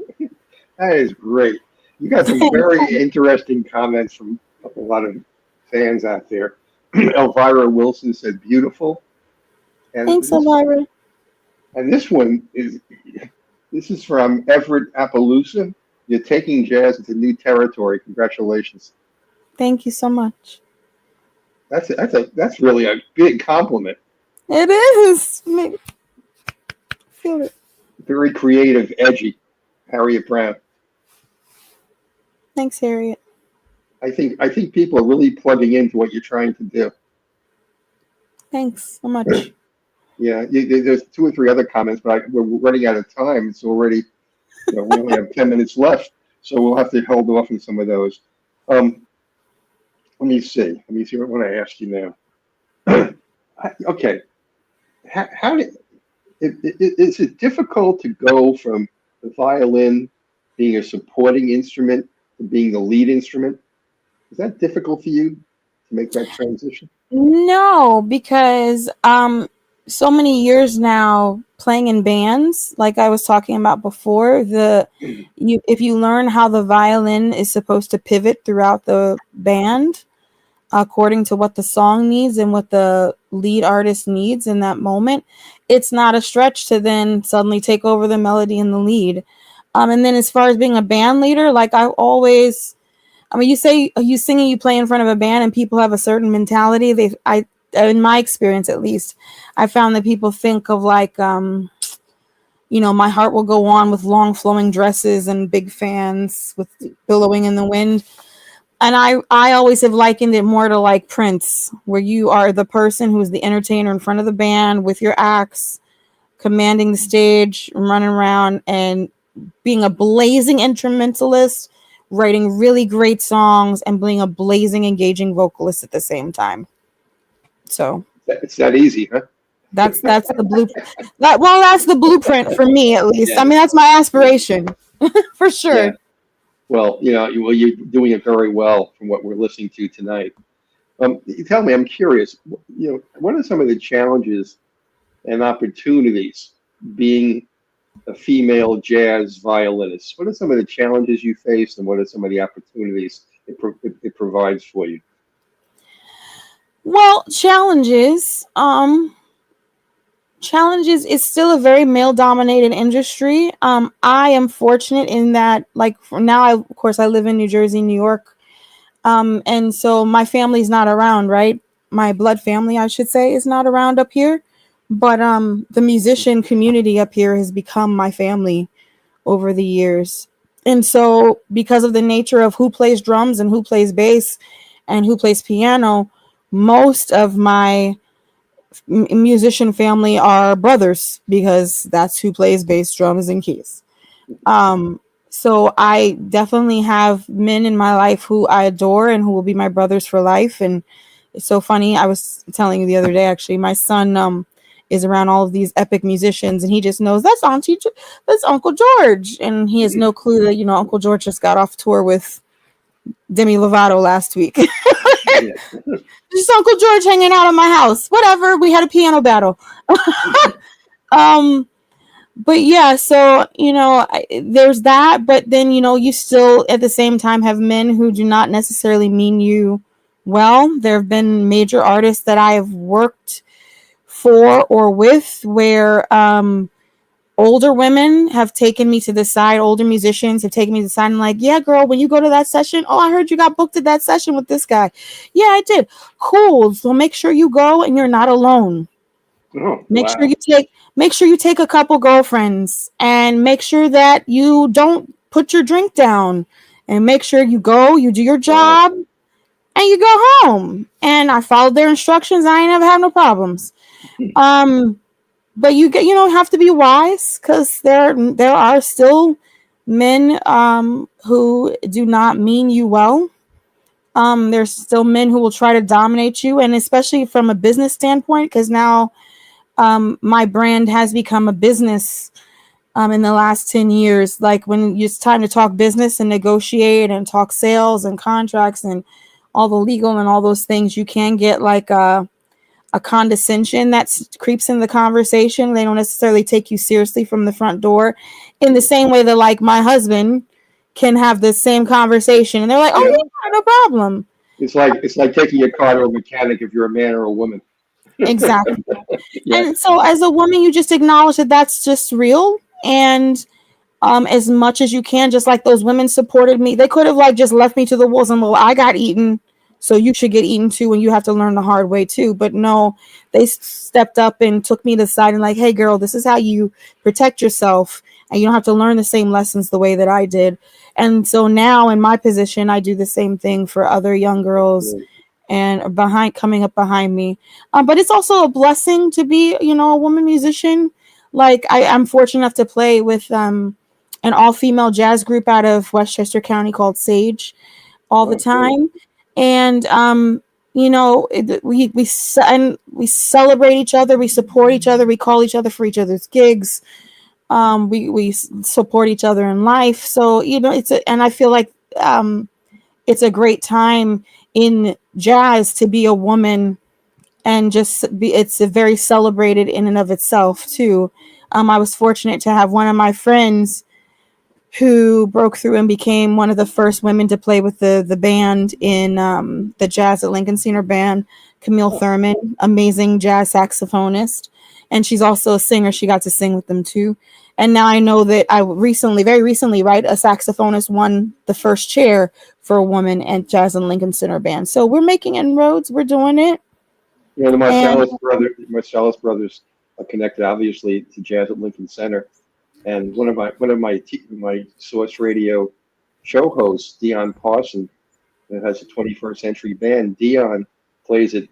that is great. You got some very interesting comments from a lot of fans out there. Elvira Wilson said beautiful. And
Thanks,
this,
Elvira.
and this is from Everett Appaloosa. You're taking jazz into new territory. Congratulations.
Thank you so much.
That's really a big compliment.
It is. Feel it.
Very creative, edgy. Harriet Brown.
Thanks, Harriet.
I think people are really plugging into what you're trying to do.
Thanks so much.
Yeah, there's 2 or 3 other comments, but we're running out of time. It's already, we only have 10 minutes left, so we'll have to hold off on some of those. Let me see what I ask you now. Okay, how did is it difficult to go from the violin being a supporting instrument to being the lead instrument? Is that difficult for you to make that transition?
No, because so many years now playing in bands, like I was talking about before, if you learn how the violin is supposed to pivot throughout the band according to what the song needs and what the lead artist needs in that moment, it's not a stretch to then suddenly take over the melody and the lead. And then as far as being a band leader, like you say you sing and you play in front of a band and people have a certain mentality. In my experience, at least, I found that people think of like, My Heart Will Go On with long flowing dresses and big fans with billowing in the wind. And I always have likened it more to like Prince, where you are the person who is the entertainer in front of the band with your axe, commanding the stage, running around and being a blazing instrumentalist, writing really great songs and being a blazing, engaging vocalist at the same time. So
it's that easy, huh?
That's the blueprint. That's the blueprint for me, at least. Yeah. I mean, that's my aspiration for sure. Yeah.
Well, you're doing it very well from what we're listening to tonight. Tell me, I'm curious. What are some of the challenges and opportunities being a female jazz violinist? What are some of the challenges you face, and what are some of the opportunities it provides for you?
Well, challenges is still a very male-dominated industry. I am fortunate in that, like, for now, of course, I live in New Jersey, New York, and so my family's not around, right? My blood family, I should say, is not around up here. But the musician community up here has become my family over the years. And so because of the nature of who plays drums and who plays bass and who plays piano, most of my musician family are brothers, because that's who plays bass, drums, and keys. So I definitely have men in my life who I adore and who will be my brothers for life. And it's so funny. I was telling you the other day, actually, my son is around all of these epic musicians, and he just knows that's Uncle George, and he has no clue that Uncle George just got off tour with Demi Lovato last week. Just Uncle George hanging out at my house. Whatever. We had a piano battle. But yeah, so there's that. But then you still at the same time have men who do not necessarily mean you well. There have been major artists that I have worked for or with where older women have taken me to the side, older musicians have taken me to the side and like, yeah, girl, when you go to that session, oh, I heard you got booked at that session with this guy. Yeah, I did. Cool. So make sure you go and you're not alone.
Oh,
Make
wow.
sure you take a couple girlfriends and make sure that you don't put your drink down and make sure you go, you do your job and you go home. And I followed their instructions. I ain't never had no problems. But you don't have to be wise because there are still men who do not mean you well. There's still men who will try to dominate you, and especially from a business standpoint, because now my brand has become a business in the last 10 years. Like when it's time to talk business and negotiate and talk sales and contracts and all the legal and all those things, you can get like a condescension that creeps in the conversation. They don't necessarily take you seriously from the front door in the same way that like my husband can have the same conversation and they're like, oh yeah, no problem.
It's like taking your car to a mechanic if you're a man or a woman.
Exactly.
Yeah.
And so as a woman, you just acknowledge that that's just real. And as much as you can, just like those women supported me, they could have like just left me to the wolves and well, I got eaten, so you should get eaten too, and you have to learn the hard way too. But no, they stepped up and took me to the side and like, hey girl, this is how you protect yourself, and you don't have to learn the same lessons the way that I did. And so now in my position, I do the same thing for other young girls and coming up behind me. But it's also a blessing to be, a woman musician. Like I'm fortunate enough to play with an all-female jazz group out of Westchester County called Sage all the time. And, we celebrate each other. We support each other. We call each other for each other's gigs. We support each other in life. So, and I feel like it's a great time in jazz to be a woman and it's very celebrated in and of itself too. I was fortunate to have one of my friends who broke through and became one of the first women to play with the band in the Jazz at Lincoln Center band, Camille Thurman, amazing jazz saxophonist. And she's also a singer. She got to sing with them too. And now I know that very recently, right, a saxophonist won the first chair for a woman at Jazz and Lincoln Center band. So we're making inroads. We're doing it.
The Marcellus brothers are connected, obviously, to Jazz at Lincoln Center. And one of my Source Radio show hosts, Dion Parson, that has a 21st Century band. Dion plays at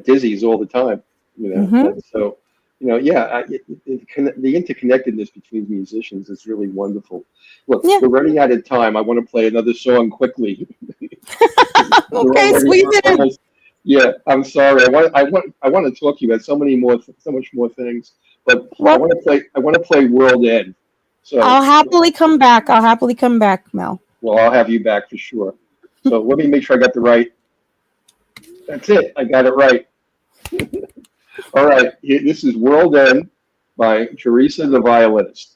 Dizzy's all the time. And so. The interconnectedness between musicians is really wonderful. Look, we're running out of time. I want to play another song quickly.
Okay, squeeze it in.
Yeah, I'm sorry. I want to talk to you about so much more things, but I want to play World End. So
I'll happily come back. Mel.
Well, I'll have you back for sure. So let me make sure I got the right. That's it. I got it right. All right, this is World End by Charisa the Violinist.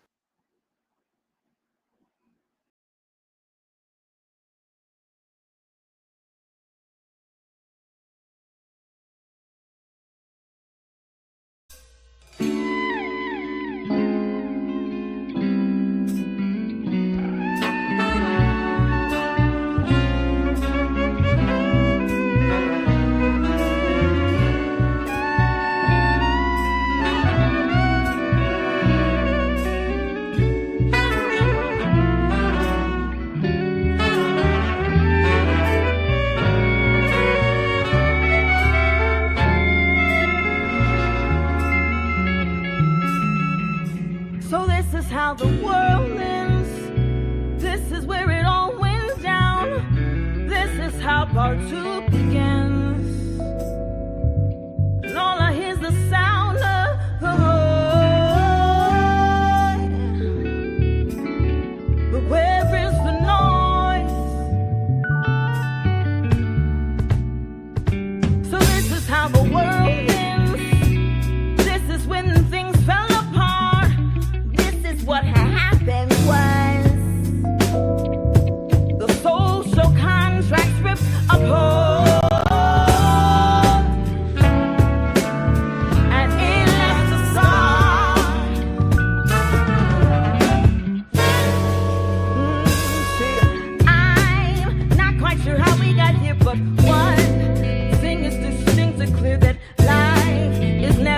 How the world ends. This is where it all went down. This is how part 2 begins. And all I hear is the sound of the horn. But where is the noise? So this is how the world ends. This is when things fell apart. What happened?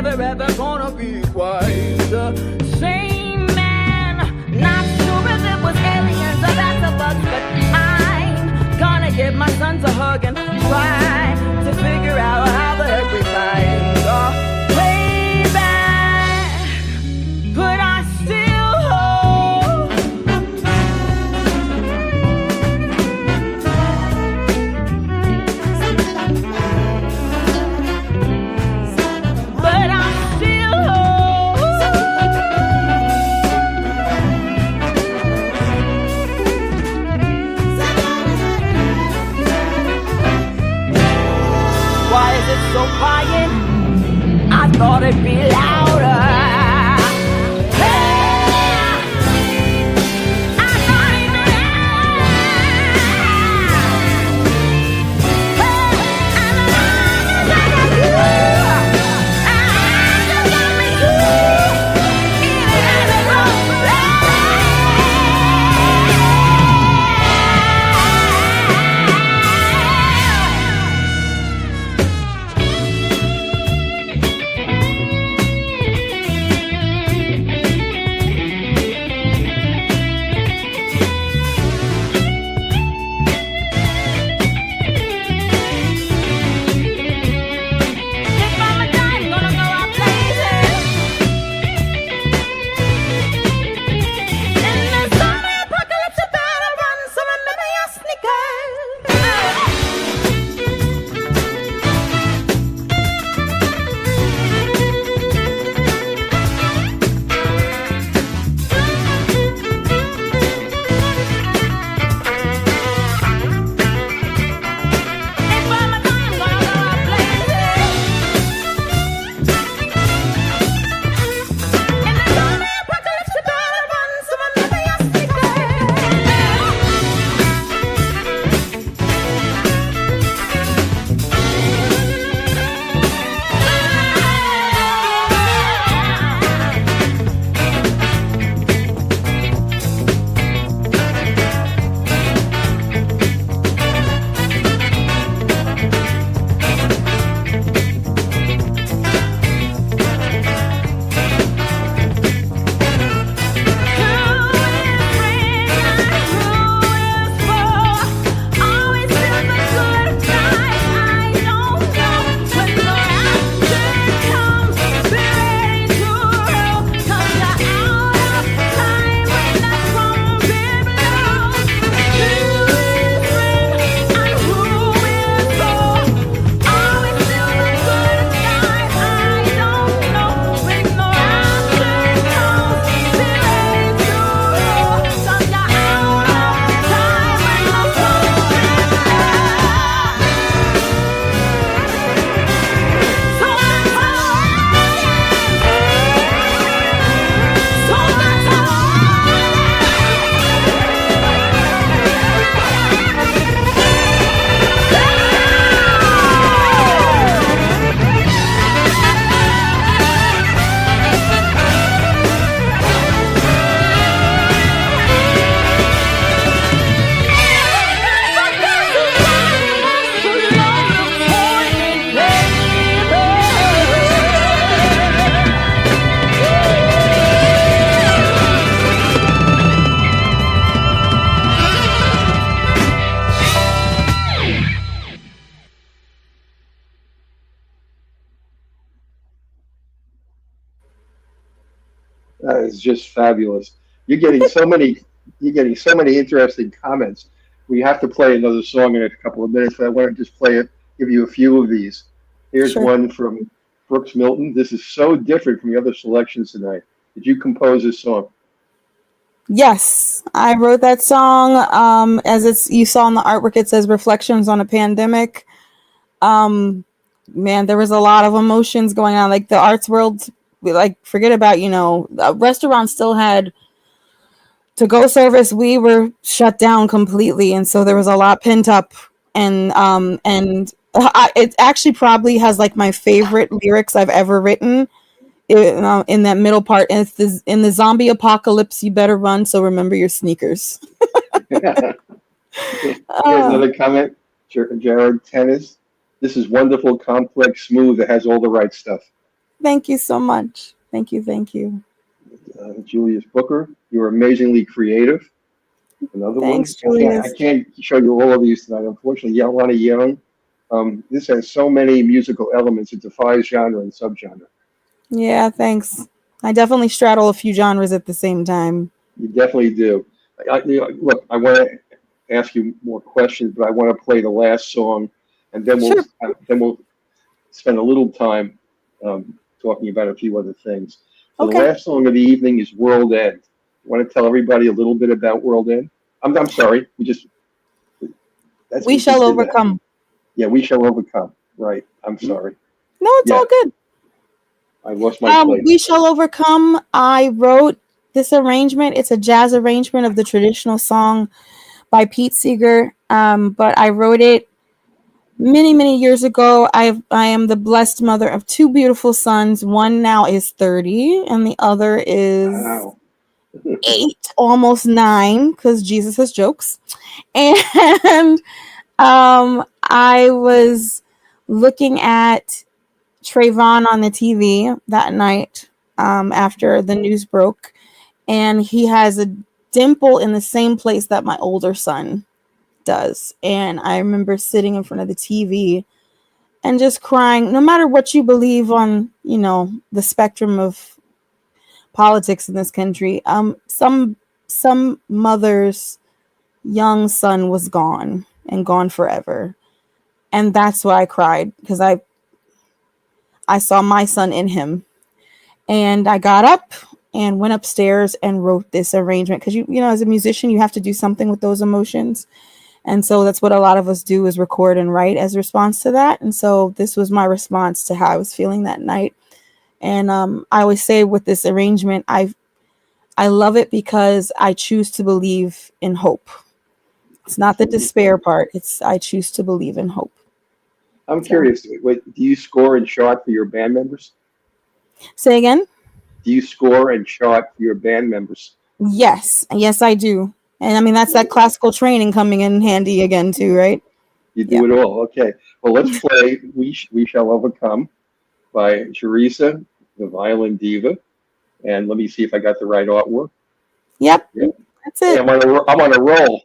never ever gonna be quite the same man. Not sure if it was aliens or bugs, but I'm gonna give my sons a hug and try to figure out how the heck we find our way back. But I still hope. But I still hope. Why is it so quiet? I thought it'd be louder.
That is just fabulous. You're getting so many. You're getting so many interesting comments. We have to play another song in a couple of minutes, but I want to just play it. Give you a few of these. Here's
Sure.
one from Brooks Milton. This is so different from the other selections tonight. Did you compose this song?
Yes, I wrote that song. You saw in the artwork, it says "Reflections on a Pandemic." Man, there was a lot of emotions going on. Like the arts world, like forget about restaurants still had to-go service. We were shut down completely, and so there was a lot pent up. And it actually probably has like my favorite lyrics I've ever written. In that middle part, and it's in the zombie apocalypse, you better run, so remember your sneakers.
Here's another comment. Jared Tennis. This is wonderful, complex, smooth. It has all the right stuff.
Thank you so much. Thank you. Thank you.
Julius Booker, you're amazingly creative. Another
Thanks,
one. I
Julius.
can't show you all of these tonight, unfortunately. Yolanda Young. This has so many musical elements, it defies genre and subgenre.
Yeah, thanks. I definitely straddle a few genres at the same time.
You definitely do. Look, I want to ask you more questions, but I want to play the last song, and then we'll spend a little time talking about a few other things. So
Okay.
the last song of the evening is World End. You want to tell everybody a little bit about World End? I'm sorry.
We shall overcome.
Yeah, we shall overcome. Right. I'm sorry.
No, it's all good.
I lost my place.
We shall overcome. I wrote this arrangement. It's a jazz arrangement of the traditional song by Pete Seeger. But I wrote it many, many years ago. I am the blessed mother of two beautiful sons. One now is 30, and the other is 8, almost 9, because Jesus has jokes. And I was looking at Trayvon on the TV that night after the news broke, and he has a dimple in the same place that my older son does. And I remember sitting in front of the TV and just crying. No matter what you believe on, the spectrum of politics in this country, some mother's young son was gone and gone forever. And that's why I cried, because I saw my son in him. And I got up and went upstairs and wrote this arrangement, because as a musician, you have to do something with those emotions. And so that's what a lot of us do, is record and write as a response to that. And so this was my response to how I was feeling that night. And I always say with this arrangement, I love it because I choose to believe in hope. It's not the despair part. It's I choose to believe in hope.
I'm curious. Do you score and chart for your band members?
Say again?
Do you score and chart for your band members?
Yes, I do. And I mean, that's that classical training coming in handy again too, right?
You do it all. Okay. Well, let's play We Shall Overcome by Charisa, the Violin Diva. And let me see if I got the right artwork.
Yep. That's it.
Hey, I'm on a roll.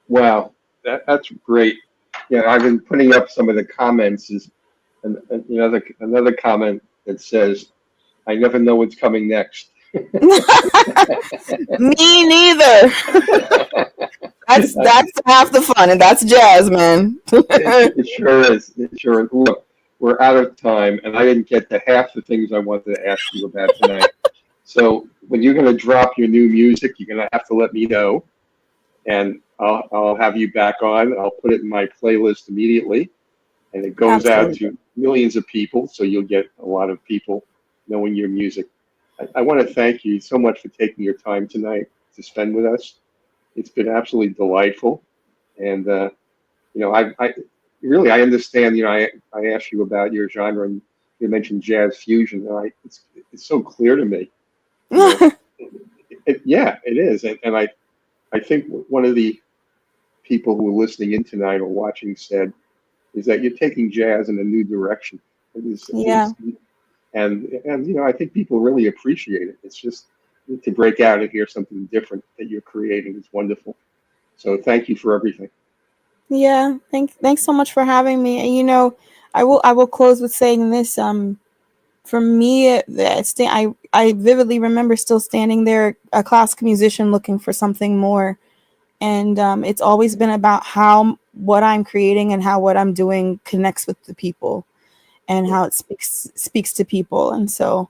Wow, that's great. Yeah, I've been putting up some of the comments. Is another comment that says, "I never know what's coming next."
Me neither. That's half the fun, and that's jazz, man.
It sure is. It sure is. Look, we're out of time, and I didn't get to half the things I wanted to ask you about tonight. So when you're going to drop your new music, you're going to have to let me know, and I'll have you back on. I'll put it in my playlist immediately, and it goes out to millions of people, so you'll get a lot of people knowing your music. I want to thank you so much for taking your time tonight to spend with us. It's been absolutely delightful, and I really understand. I asked you about your genre, and you mentioned jazz fusion. And it's so clear to me. Yeah, it is, and I think one of the people who are listening in tonight or watching said is that you're taking jazz in a new direction.
Yeah.
And I think people really appreciate it. It's just to break out and hear something different that you're creating is wonderful. So thank you for everything.
Yeah, thanks so much for having me. And I will close with saying this. For me, I vividly remember still standing there, a classical musician looking for something more, and it's always been about how what I'm creating and how what I'm doing connects with the people, and how it speaks to people, and so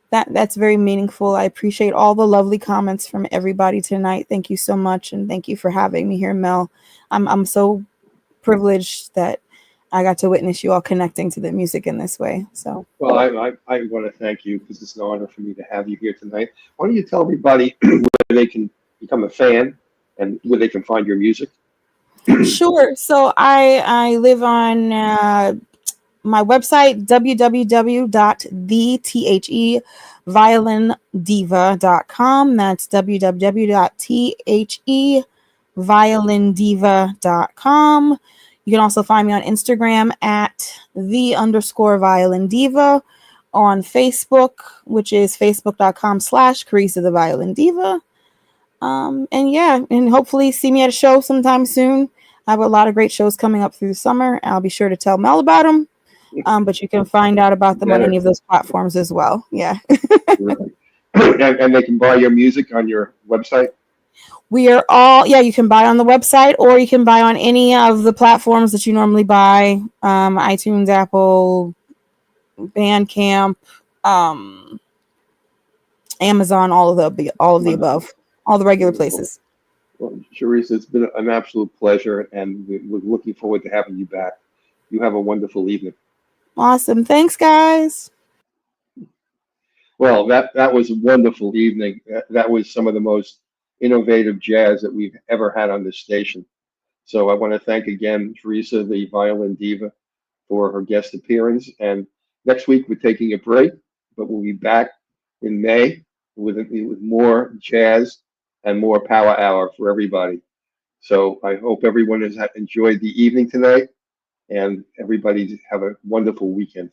that's very meaningful. I appreciate all the lovely comments from everybody tonight. Thank you so much, and thank you for having me here, Mel. I'm so privileged that I got to witness you all connecting to the music in this way. So,
well, I want to thank you because it's an honor for me to have you here tonight. Why don't you tell everybody where they can become a fan and where they can find your music?
Sure. So I live on my website, www.theviolindiva.com. That's www.theviolindiva.com. You can also find me on Instagram at _Violin Diva, on Facebook, which is facebook.com/Charisa The Violin Diva. And hopefully see me at a show sometime soon. I have a lot of great shows coming up through the summer. I'll be sure to tell Mel about them. But you can find out about them on any of those platforms as well. Yeah.
And they can buy your music on your website?
We are you can buy on the website, or you can buy on any of the platforms that you normally buy. iTunes, Apple, Bandcamp, Amazon, all of the above, all the regular places.
Well, Charisa, it's been an absolute pleasure, and we're looking forward to having you back. You have a wonderful evening.
Awesome. Thanks, guys.
Well, that was a wonderful evening. That was some of the most innovative jazz that we've ever had on this station. So I want to thank again Charisa, the Violin Diva, for her guest appearance. And next week we're taking a break, but we'll be back in May with more jazz and more power hour for everybody. So I hope everyone has enjoyed the evening tonight, and everybody have a wonderful weekend.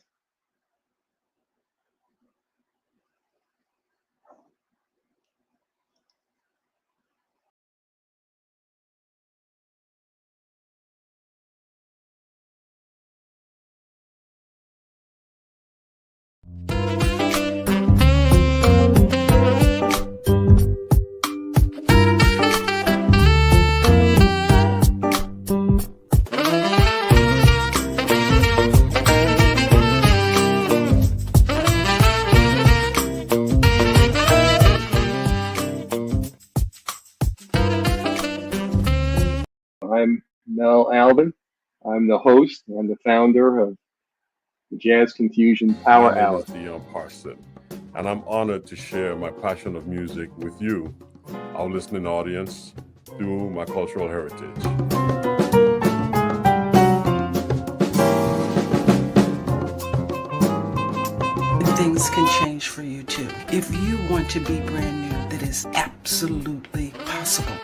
I'm Albin. I'm the host and the founder of the Jazz Confusion Power
My name
Hour.
is Dion Parson, and I'm honored to share my passion of music with you, our listening audience, through my cultural heritage.
Things can change for you too. If you want to be brand new, that is absolutely possible.